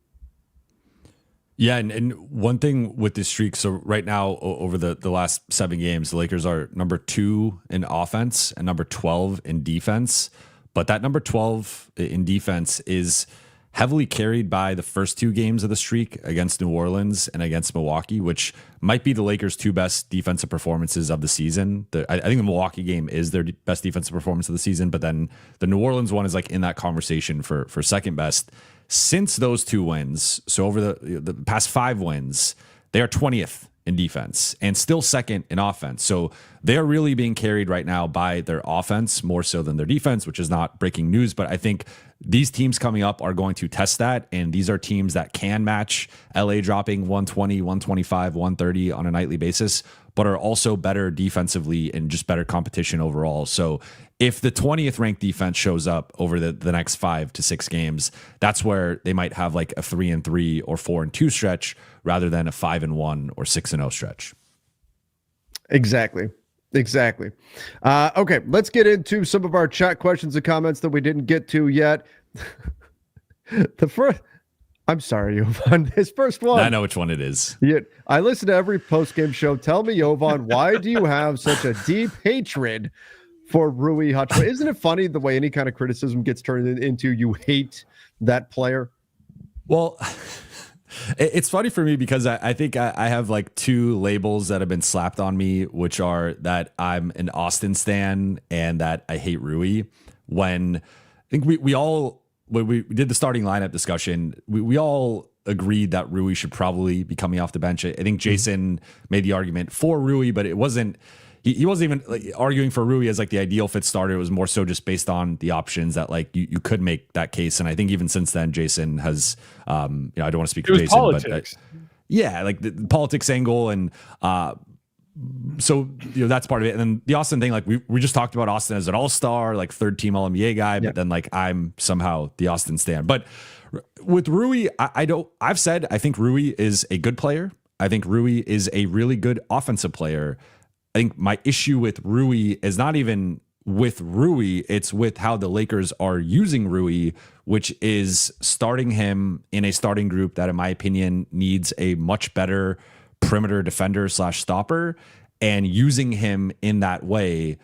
Yeah, and one thing with this streak, so right now over the last 7 games, the Lakers are number 2 in offense and number 12 in defense. But that number 12 in defense is heavily carried by the first 2 games of the streak against New Orleans and against Milwaukee, which might be the Lakers' 2 best defensive performances of the season. I think the Milwaukee game is their best defensive performance of the season, but then the New Orleans one is like in that conversation for second best. Since those 2 wins, so over the past 5 wins, they are 20th in defense and still second in offense. So they are really being carried right now by their offense more so than their defense, which is not breaking news. But I think these teams coming up are going to test that. And these are teams that can match LA dropping 120, 125, 130 on a nightly basis, but are also better defensively and just better competition overall. So if the 20th ranked defense shows up over the next 5 to 6 games, that's where they might have like a 3-3 or 4-2 stretch rather than a 5-1 or 6-0 stretch. Exactly.
Okay, let's get into some of our chat questions and comments that we didn't get to yet. I'm sorry, Jovan. His first one.
I know which one it is.
Yeah, I listen to every post-game show. Tell me, Jovan, why do you have such a deep hatred for Rui Hachimura? Isn't it funny the way any kind of criticism gets turned into you hate that player?
Well, it's funny for me because I think I have like 2 labels that have been slapped on me, which are that I'm an Austin stan and that I hate Rui. When I think when we did the starting lineup discussion, we all agreed that Rui should probably be coming off the bench. I think Jason made the argument for Rui, but it wasn't. He wasn't even like arguing for Rui as like the ideal fit starter. It was more so just based on the options that like you could make that case. And I think even since then, Jason has, I don't want to speak for Jason,
politics.
But like the politics angle. And so, that's part of it. And then the Austin thing, like we just talked about Austin as an all-star, like 3rd team All-NBA guy, but then like I'm somehow the Austin stan. But with Rui, I've said, I think Rui is a good player. I think Rui is a really good offensive player. I think my issue with Rui is not even with Rui, it's with how the Lakers are using Rui, which is starting him in a starting group that, in my opinion, needs a much better perimeter defender / stopper, and using him in that way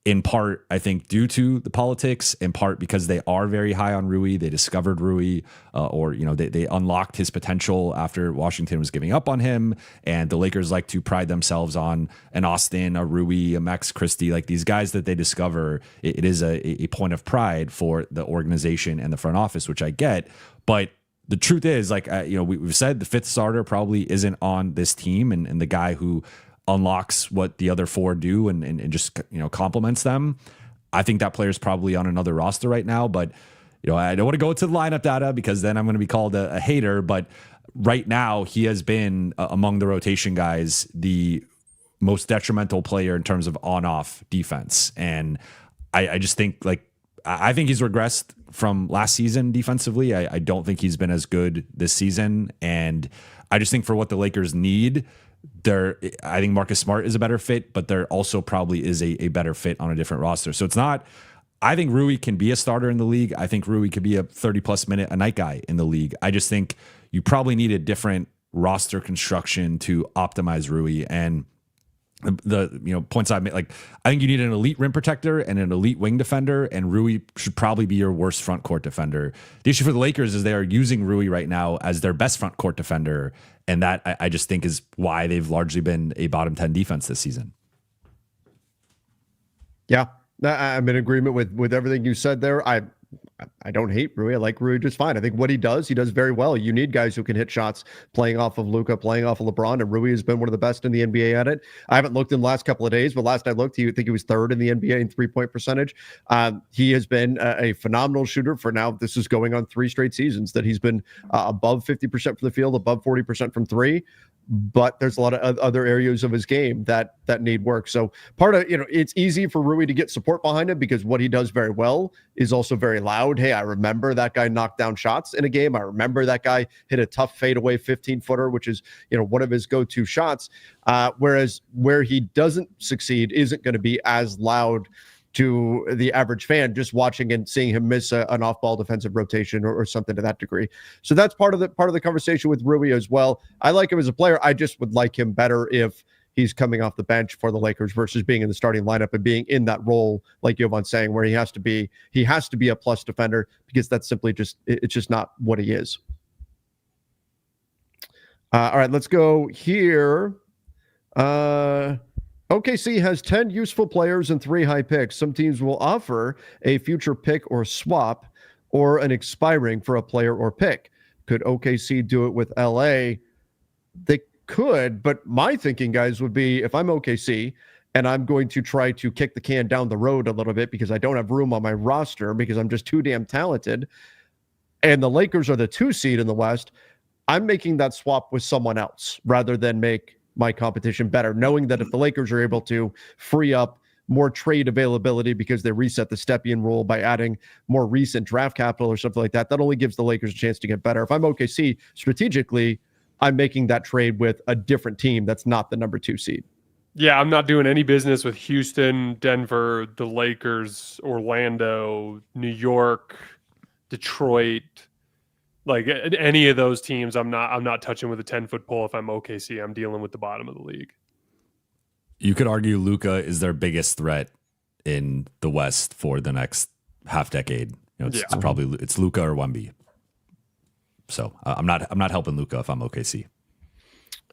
in part, I think, due to the politics, in part because they are very high on Rui. They discovered Rui, or they unlocked his potential after Washington was giving up on him. And the Lakers like to pride themselves on an Austin, a Rui, a Max Christie, like these guys that they discover. It is a point of pride for the organization and the front office, which I get. But the truth is, like, we've said the fifth starter probably isn't on this team, and the guy who unlocks what the other four do and just complements them. I think that player's probably on another roster right now, but I don't want to go to the lineup data because then I'm going to be called a hater. But right now, he has been among the rotation guys the most detrimental player in terms of on-off defense, and I just think I think he's regressed from last season defensively. I don't think he's been as good this season, and I just think for what the Lakers need. I think Marcus Smart is a better fit, but there also probably is a better fit on a different roster. So it's not, I think Rui can be a starter in the league. I think Rui could be a 30+ minute a night guy in the league. I just think you probably need a different roster construction to optimize Rui. And the points I made, I think you need an elite rim protector and an elite wing defender, and Rui should probably be your worst front court defender. The issue for the Lakers is they are using Rui right now as their best front court defender, and that I just think is why they've largely been a bottom 10 defense this season.
Yeah, I'm in agreement with everything you said there. I don't hate Rui. I like Rui just fine. I think what he does very well. You need guys who can hit shots playing off of Luka, playing off of LeBron, and Rui has been one of the best in the NBA at it. I haven't looked in the last couple of days, but last I looked, I think he was third in the NBA in three-point percentage. He has been a phenomenal shooter for now. This is going on 3 straight seasons that he's been above 50% from the field, above 40% from three. But there's a lot of other areas of his game that need work. So part of, it's easy for Rui to get support behind him because what he does very well is also very loud. Hey, I remember that guy knocked down shots in a game. I remember that guy hit a tough fadeaway 15-footer, which is, one of his go-to shots. Whereas where he doesn't succeed isn't going to be as loud to the average fan just watching and seeing him miss an off-ball defensive rotation or something to that degree. So that's part of the conversation with Rui as well. I like him as a player. I just would like him better if he's coming off the bench for the Lakers versus being in the starting lineup and being in that role, like Jovan's saying, where he has to be a plus defender, because that's simply it's just not what he is. All right, let's go here. OKC has 10 useful players and 3 high picks. Some teams will offer a future pick or swap or an expiring for a player or pick. Could OKC do it with LA? They could, but my thinking, guys, would be if I'm OKC and I'm going to try to kick the can down the road a little bit because I don't have room on my roster because I'm just too damn talented, and the Lakers are the 2 seed in the West, I'm making that swap with someone else rather than make my competition better, knowing that if the Lakers are able to free up more trade availability because they reset the Stepien rule by adding more recent draft capital or something like that, that only gives the Lakers a chance to get better. If I'm OKC, strategically, I'm making that trade with a different team that's not the number 2 seed.
Yeah, I'm not doing any business with Houston, Denver, the Lakers, Orlando, New York, Detroit. Like any of those teams, I'm not touching with a 10-foot pole. If I'm OKC, I'm dealing with the bottom of the league.
You could argue Luka is their biggest threat in the West for the next half decade. It's probably Luka or Wemby. So I'm not helping Luka if I'm OKC.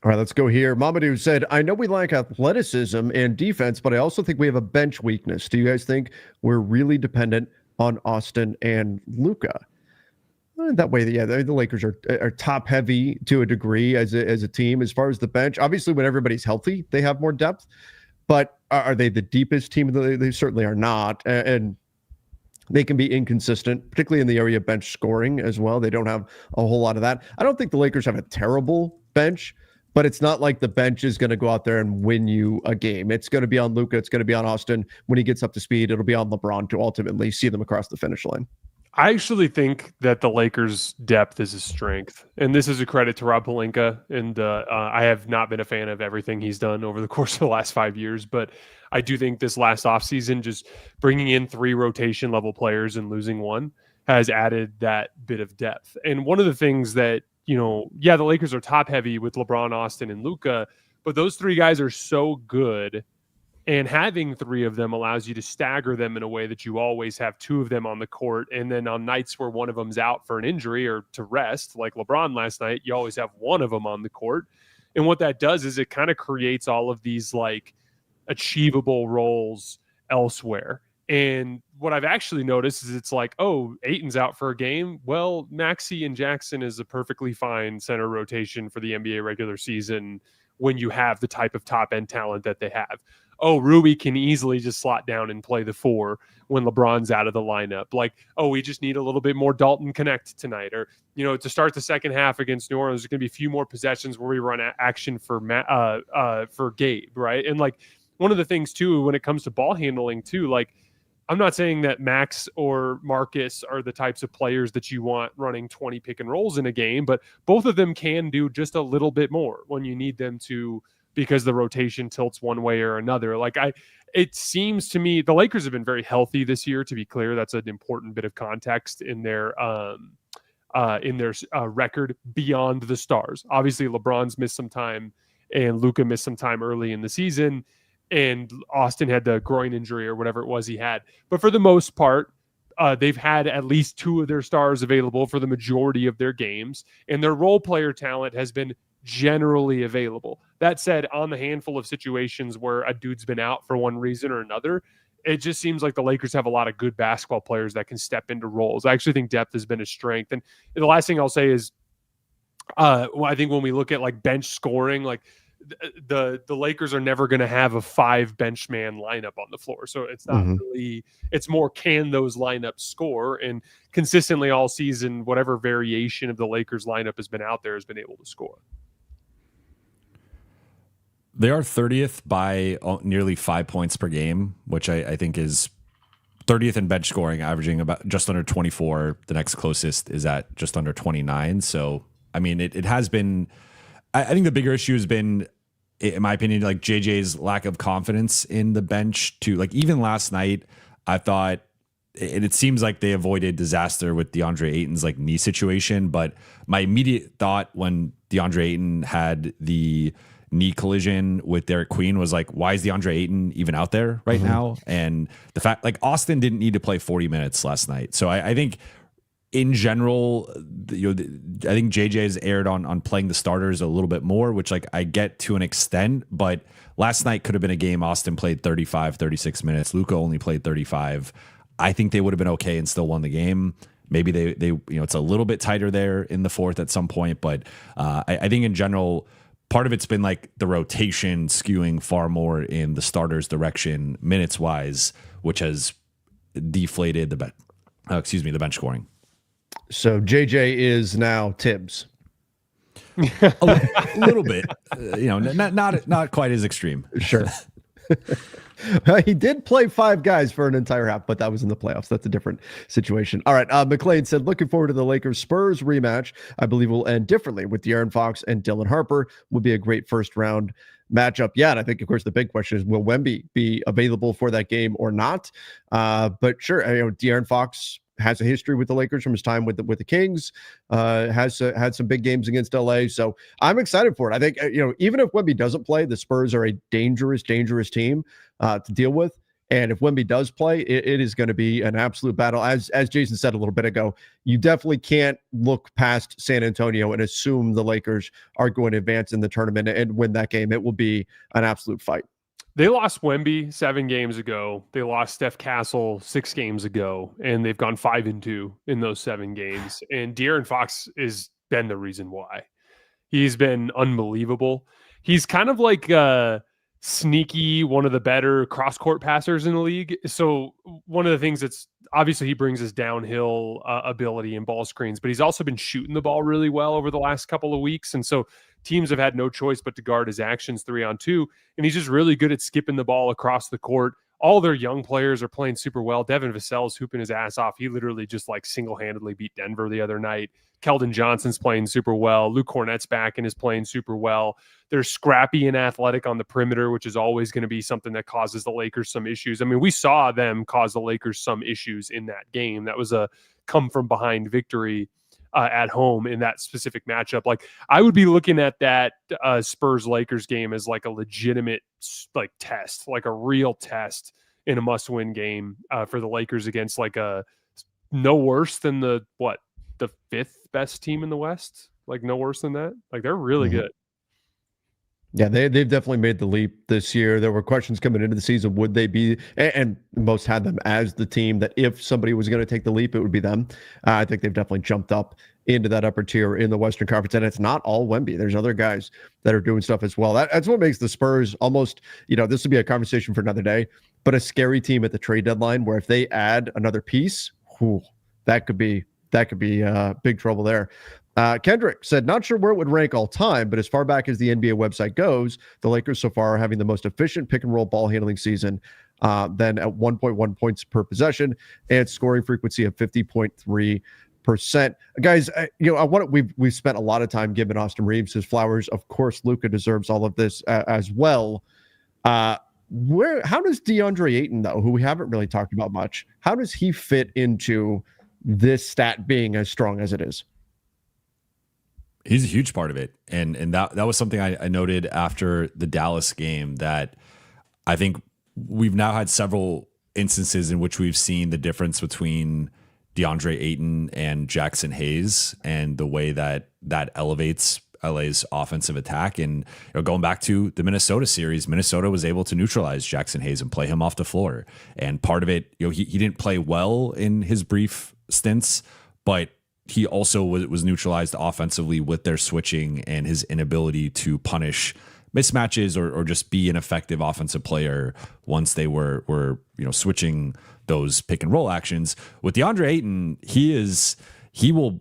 All right, let's go here. Mamadou said, I know we lack athleticism and defense, but I also think we have a bench weakness. Do you guys think we're really dependent on Austin and Luka? That way, the Lakers are top heavy to a degree as a team. As far as the bench, obviously, when everybody's healthy, they have more depth. But are they the deepest team? They certainly are not, and they can be inconsistent, particularly in the area of bench scoring as well. They don't have a whole lot of that. I don't think the Lakers have a terrible bench, but it's not like the bench is going to go out there and win you a game. It's going to be on Luka. It's going to be on Austin. When he gets up to speed, it'll be on LeBron to ultimately see them across the finish line.
I actually think that the Lakers' depth is a strength, and this is a credit to Rob Pelinka. And I have not been a fan of everything he's done over the course of the last 5 years, but I do think this last offseason, just bringing in 3 rotation level players and losing 1 has added that bit of depth. And one of the things that, the Lakers are top heavy with LeBron, Austin, and Luka, but those 3 guys are so good And having 3 of them allows you to stagger them in a way that you always have 2 of them on the court. And then on nights where one of them's out for an injury or to rest, like LeBron last night, you always have one of them on the court. And what that does is it kind of creates all of these like achievable roles elsewhere. And what I've actually noticed is it's like, oh, Ayton's out for a game. Well, Maxey and Jackson is a perfectly fine center rotation for the NBA regular season when you have the type of top end talent that they have. Oh, Rui can easily just slot down and play the 4 when LeBron's out of the lineup. Like, oh, we just need a little bit more Dalton Connect tonight. Or, to start the second half against New Orleans, there's going to be a few more possessions where we run action for Gabe, right? And like one of the things too, when it comes to ball handling too, like I'm not saying that Max or Marcus are the types of players that you want running 20 pick and rolls in a game, but both of them can do just a little bit more when you need them to, because the rotation tilts one way or another. It seems to me the Lakers have been very healthy this year. To be clear, that's an important bit of context in their record beyond the stars. Obviously, LeBron's missed some time, and Luka missed some time early in the season, and Austin had the groin injury or whatever it was he had. But for the most part, they've had at least 2 of their stars available for the majority of their games, and their role player talent has been generally available. That said, on the handful of situations where a dude's been out for one reason or another, it just seems like the Lakers have a lot of good basketball players that can step into roles. I actually think depth has been a strength. And the last thing I'll say is, I think when we look at like bench scoring, like the Lakers are never going to have a 5 bench man lineup on the floor. So it's not really, it's more, can those lineups score? And consistently all season, whatever variation of the Lakers lineup has been out there has been able to score.
They are 30th by nearly 5 points per game, which I think is 30th in bench scoring, averaging about just under 24. The next closest is at just under 29. So, I mean, it has been, I think the bigger issue has been, in my opinion, like JJ's lack of confidence in the bench too. Like even last night, I thought, and it seems like they avoided disaster with DeAndre Ayton's like knee situation. But my immediate thought when DeAndre Ayton had the knee collision with Derek Queen was like, why is DeAndre Ayton even out there right now? And the fact, like, Austin didn't need to play 40 minutes last night. So I think in general, I think JJ has erred on playing the starters a little bit more, which like I get to an extent, but last night could have been a game Austin played 35, 36 minutes. Luka only played 35. I think they would have been okay and still won the game. Maybe they it's a little bit tighter there in the fourth at some point, but I think in general, part of it's been like the rotation skewing far more in the starters' direction minutes wise, which has deflated the bench scoring.
So JJ is now Tibbs.
a little bit, not quite as extreme.
Sure. He did play 5 guys for an entire half, but that was in the playoffs. That's a different situation. All right. McLean said, looking forward to the Lakers Spurs rematch. I believe will end differently with De'Aaron Fox and Dylan Harper. Would be a great first round matchup. Yeah. And I think, of course, the big question is, will Wemby be available for that game or not? But sure. De'Aaron Fox has a history with the Lakers from his time with the Kings, has had some big games against LA. So I'm excited for it. I think, even if Wemby doesn't play, the Spurs are a dangerous team to deal with. And if Wemby does play, it is going to be an absolute battle. As Jason said a little bit ago, you definitely can't look past San Antonio and assume the Lakers are going to advance in the tournament and win that game. It will be an absolute fight.
They lost Wemby 7 games ago. They lost Steph Castle 6 games ago, and they've gone 5-2 in those 7 games. And De'Aaron Fox has been the reason why. He's been unbelievable. He's kind of like sneaky, one of the better cross-court passers in the league. So one of the things that's obviously he brings his downhill ability and ball screens, but he's also been shooting the ball really well over the last couple of weeks. And so teams have had no choice but to guard his actions 3-on-2. And he's just really good at skipping the ball across the court. All their young players are playing super well. Devin Vassell's hooping his ass off. He literally just like single-handedly beat Denver the other night. Keldon Johnson's playing super well. Luke Cornett's back and is playing super well. They're scrappy and athletic on the perimeter, which is always going to be something that causes the Lakers some issues. I mean, we saw them cause the Lakers some issues in that game. That was a come-from-behind victory at home in that specific matchup. Like I would be looking at that Spurs Lakers game as like a legitimate like test, like a real test in a must win game for the Lakers against like a no worse than the 5th best team in the West. Like no worse than that. Like they're really good.
Yeah, they've definitely made the leap this year. There were questions coming into the season. Would they be, and most had them as the team that if somebody was going to take the leap, it would be them. I think they've definitely jumped up into that upper tier in the Western Conference. And it's not all Wemby. There's other guys that are doing stuff as well. That's what makes the Spurs almost, this would be a conversation for another day, but a scary team at the trade deadline where if they add another piece, that could be big trouble there. Kendrick said, not sure where it would rank all time, but as far back as the NBA website goes, the Lakers so far are having the most efficient pick and roll ball handling season, then at 1.1 points per possession and scoring frequency of 50.3%. Guys, we've spent a lot of time giving Austin Reaves his flowers. Of course, Luka deserves all of this as well. How does DeAndre Ayton, though, who we haven't really talked about much, how does he fit into this stat being as strong as it is?
He's a huge part of it. And that was something I noted after the Dallas game, that I think we've now had several instances in which we've seen the difference between DeAndre Ayton and Jackson Hayes and the way that elevates LA's offensive attack. And going back to the Minnesota series, Minnesota was able to neutralize Jackson Hayes and play him off the floor. And part of it, he didn't play well in his brief stints, but he also was neutralized offensively with their switching and his inability to punish mismatches or just be an effective offensive player once they were switching those pick and roll actions. With DeAndre Ayton, he will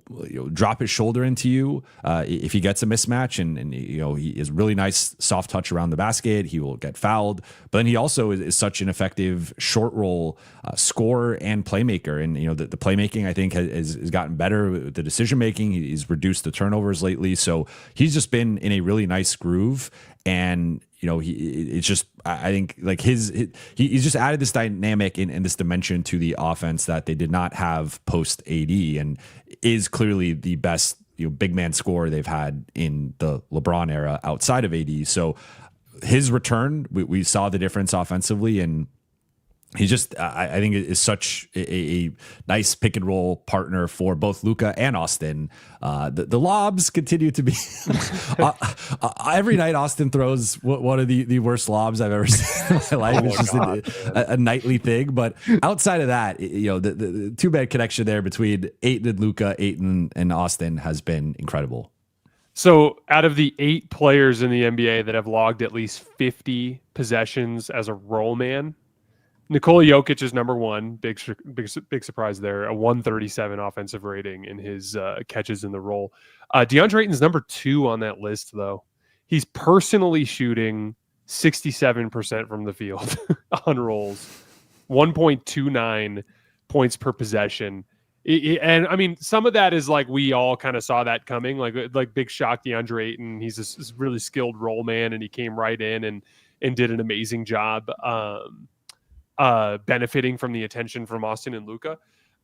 drop his shoulder into you if he gets a mismatch, and he is really nice soft touch around the basket. He will get fouled, but then he also is such an effective short roll scorer and playmaker. And the playmaking, I think, has gotten better with the decision making. He's reduced the turnovers lately, so he's just been in a really nice groove. And it's just, I think, like he's just added this dynamic and this dimension to the offense that they did not have post AD, and is clearly the best big man scorer they've had in the LeBron era outside of AD. So his return, we saw the difference offensively, and he just, I think, is such a nice pick and roll partner for both Luka and Austin. The lobs continue to be every night. Austin throws one of the worst lobs I've ever seen in my life. It's just a nightly thing. But outside of that, the two-man connection there between Ayton and Luka, Ayton and Austin has been incredible.
So out of the 8 players in the NBA that have logged at least 50 possessions as a roll man, Nikola Jokic is number 1. Big surprise there. A 137 offensive rating in his catches in the roll. DeAndre Ayton's number 2 on that list, though. He's personally shooting 67% from the field on rolls, 1.29 points per possession. And I mean, some of that is like we all kind of saw that coming. Like big shock, DeAndre Ayton. He's a really skilled roll man, and he came right in and did an amazing job. Benefiting from the attention from Austin and Luka.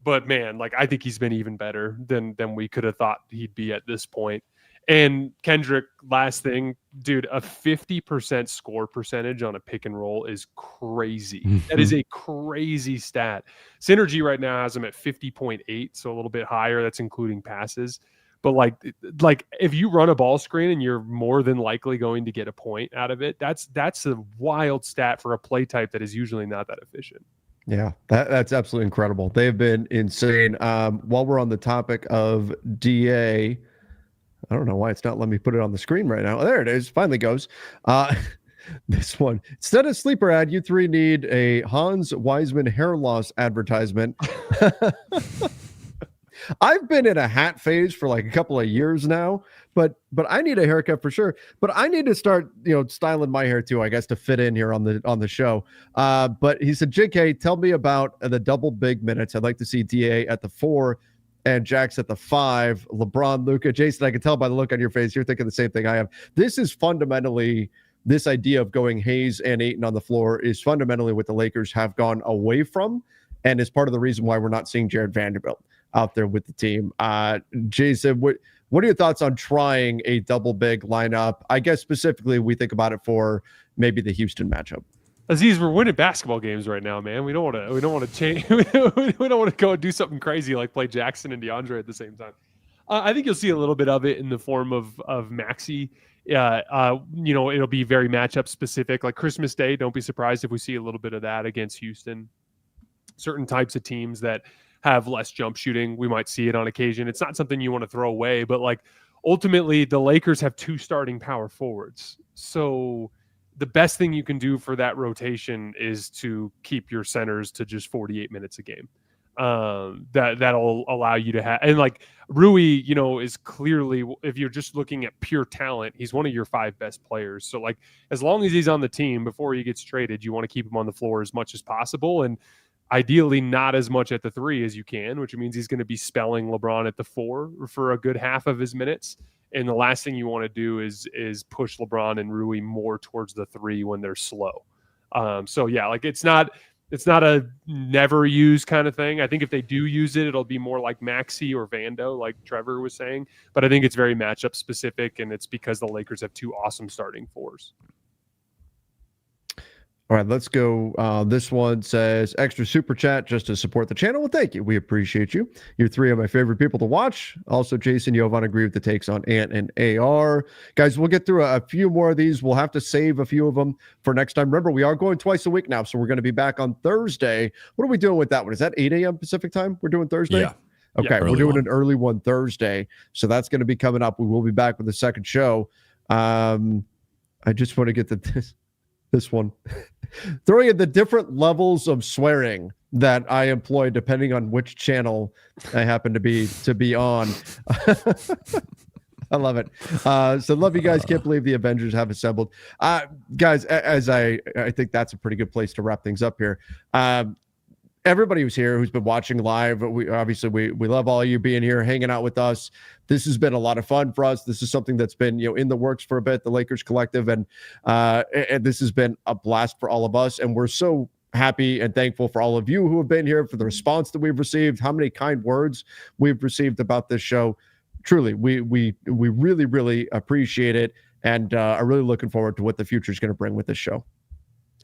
But man, I think he's been even better than we could have thought he'd be at this point. And Kendrick, last thing, dude, a 50% score percentage on a pick and roll is crazy. That is a crazy stat. Synergy right now has him at 50.8, so a little bit higher. That's including passes. But like if you run a ball screen and you're more than likely going to get a point out of it, that's a wild stat for a play type that is usually not that efficient.
Yeah, that's absolutely incredible. They've been insane. While we're on the topic of DA, I don't know why it's not letting me put it on the screen right now. There it is. Finally goes. This one. Instead of sleeper ad, you 3 need a Hans Wiseman hair loss advertisement. I've been in a hat phase for a couple of years now, but I need a haircut for sure. But I need to start, styling my hair too, I guess, to fit in here on the show. But he said, JK, tell me about the double big minutes. I'd like to see DA at the 4 and Jax at the 5. LeBron, Luka, Jason, I can tell by the look on your face, you're thinking the same thing I am. This is fundamentally, this idea of going Hayes and Ayton on the floor is fundamentally what the Lakers have gone away from, and is part of the reason why we're not seeing Jared Vanderbilt. out there with the team. Jason, what are your thoughts on trying a double big lineup? I guess specifically we think about it for maybe the Houston matchup.
Aziz, we're winning basketball games right now, man. We don't want to change. We don't want to go and do something crazy like play Jackson and DeAndre at the same time. I think you'll see a little bit of it in the form of Maxey. It'll be very matchup specific. Like Christmas Day, don't be surprised if we see a little bit of that against Houston. Certain types of teams that have less jump shooting, we might see it on occasion. It's not something you want to throw away, but like ultimately the Lakers have 2 starting power forwards. So the best thing you can do for that rotation is to keep your centers to just 48 minutes a game. That'll allow you to have, and like Rui, is clearly, if you're just looking at pure talent, he's one of your 5 best players. So like, as long as he's on the team before he gets traded, you want to keep him on the floor as much as possible. And ideally not as much at the 3 as you can, which means he's going to be spelling LeBron at the 4 for a good half of his minutes. And the last thing you want to do is push LeBron and Rui more towards the 3 when they're slow. So yeah, like it's not a never use kind of thing. I think if they do use it, it'll be more like Maxey or Vando, like Trevor was saying. But I think it's very matchup specific, and it's because the Lakers have 2 awesome starting 4s.
All right, let's go. This one says, extra super chat just to support the channel. Well, thank you. We appreciate you. You're 3 of my favorite people to watch. Also, Jason, Jovan, agree with the takes on Ant and AR. Guys, we'll get through a few more of these. We'll have to save a few of them for next time. Remember, we are going twice a week now, so we're going to be back on Thursday. What are we doing with that one? Is that 8 a.m. Pacific time we're doing Thursday?
Yeah.
Okay, we're doing an early one Thursday, so that's going to be coming up. We will be back with the second show. I just want to get this one. Throwing in the different levels of swearing that I employ depending on which channel I happen to be on. I love it. So love you guys. Can't believe the Avengers have assembled. Guys, as I think that's a pretty good place to wrap things up here. Everybody who's here, who's been watching live, we love all of you being here, hanging out with us. This has been a lot of fun for us. This is something that's been, in the works for a bit, the Lakers Collective, and this has been a blast for all of us. And we're so happy and thankful for all of you who have been here, for the response that we've received, how many kind words we've received about this show. Truly, we really, really appreciate it, and are really looking forward to what the future is going to bring with this show.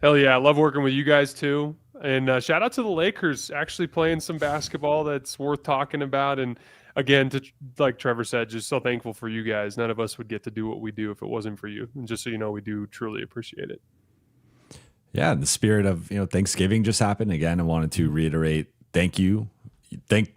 Hell yeah, I love working with you guys too. And shout out to the Lakers actually playing some basketball that's worth talking about. And again, like Trevor said, just so thankful for you guys. None of us would get to do what we do if it wasn't for you. And just so you know, we do truly appreciate it.
Yeah, in the spirit of Thanksgiving just happened. Again, I wanted to reiterate thank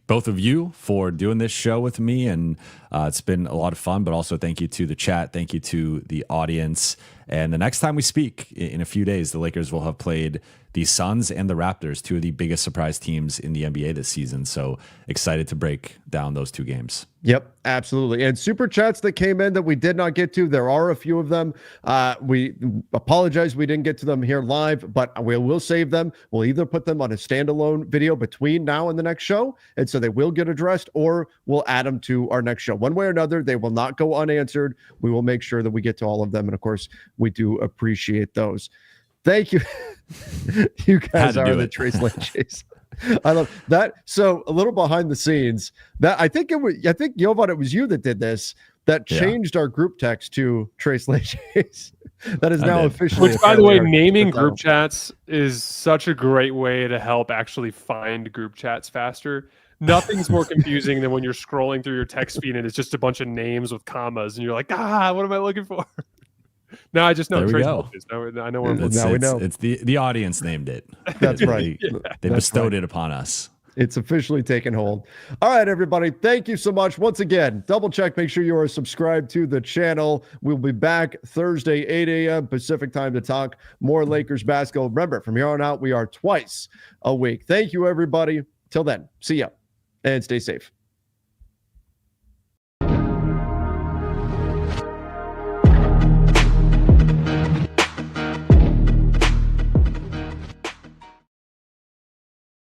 both of you for doing this show with me, and it's been a lot of fun. But also thank you to the chat, thank you to the audience. And the next time we speak in a few days, the Lakers will have played the Suns and the Raptors, 2 of the biggest surprise teams in the NBA this season. So excited to break down those 2 games.
Yep, absolutely. And super chats that came in that we did not get to, there are a few of them. We apologize we didn't get to them here live, but we will save them. We'll either put them on a standalone video between now and the next show, and so they will get addressed, or we'll add them to our next show. One way or another, they will not go unanswered. We will make sure that we get to all of them, and of course, we do appreciate those. Thank you. You guys are the Trace Lane Chase. I love that. So a little behind the scenes, that I think Jovan, it was you that did this, that changed our group text to Trace Lane Chase. That is now officially.
Which, by the way, naming group chats is such a great way to help actually find group chats faster. Nothing's more confusing than when you're scrolling through your text feed and it's just a bunch of names with commas and you're like, what am I looking for? No, I just know.
There we go.
I know where
now we know.
It's the audience named it.
That's right.
They bestowed it upon us.
It's officially taken hold. All right, everybody. Thank you so much. Once again, double check. Make sure you are subscribed to the channel. We'll be back Thursday, 8 a.m. Pacific time to talk more Lakers basketball. Remember, from here on out, we are twice a week. Thank you, everybody. Till then, see ya and stay safe.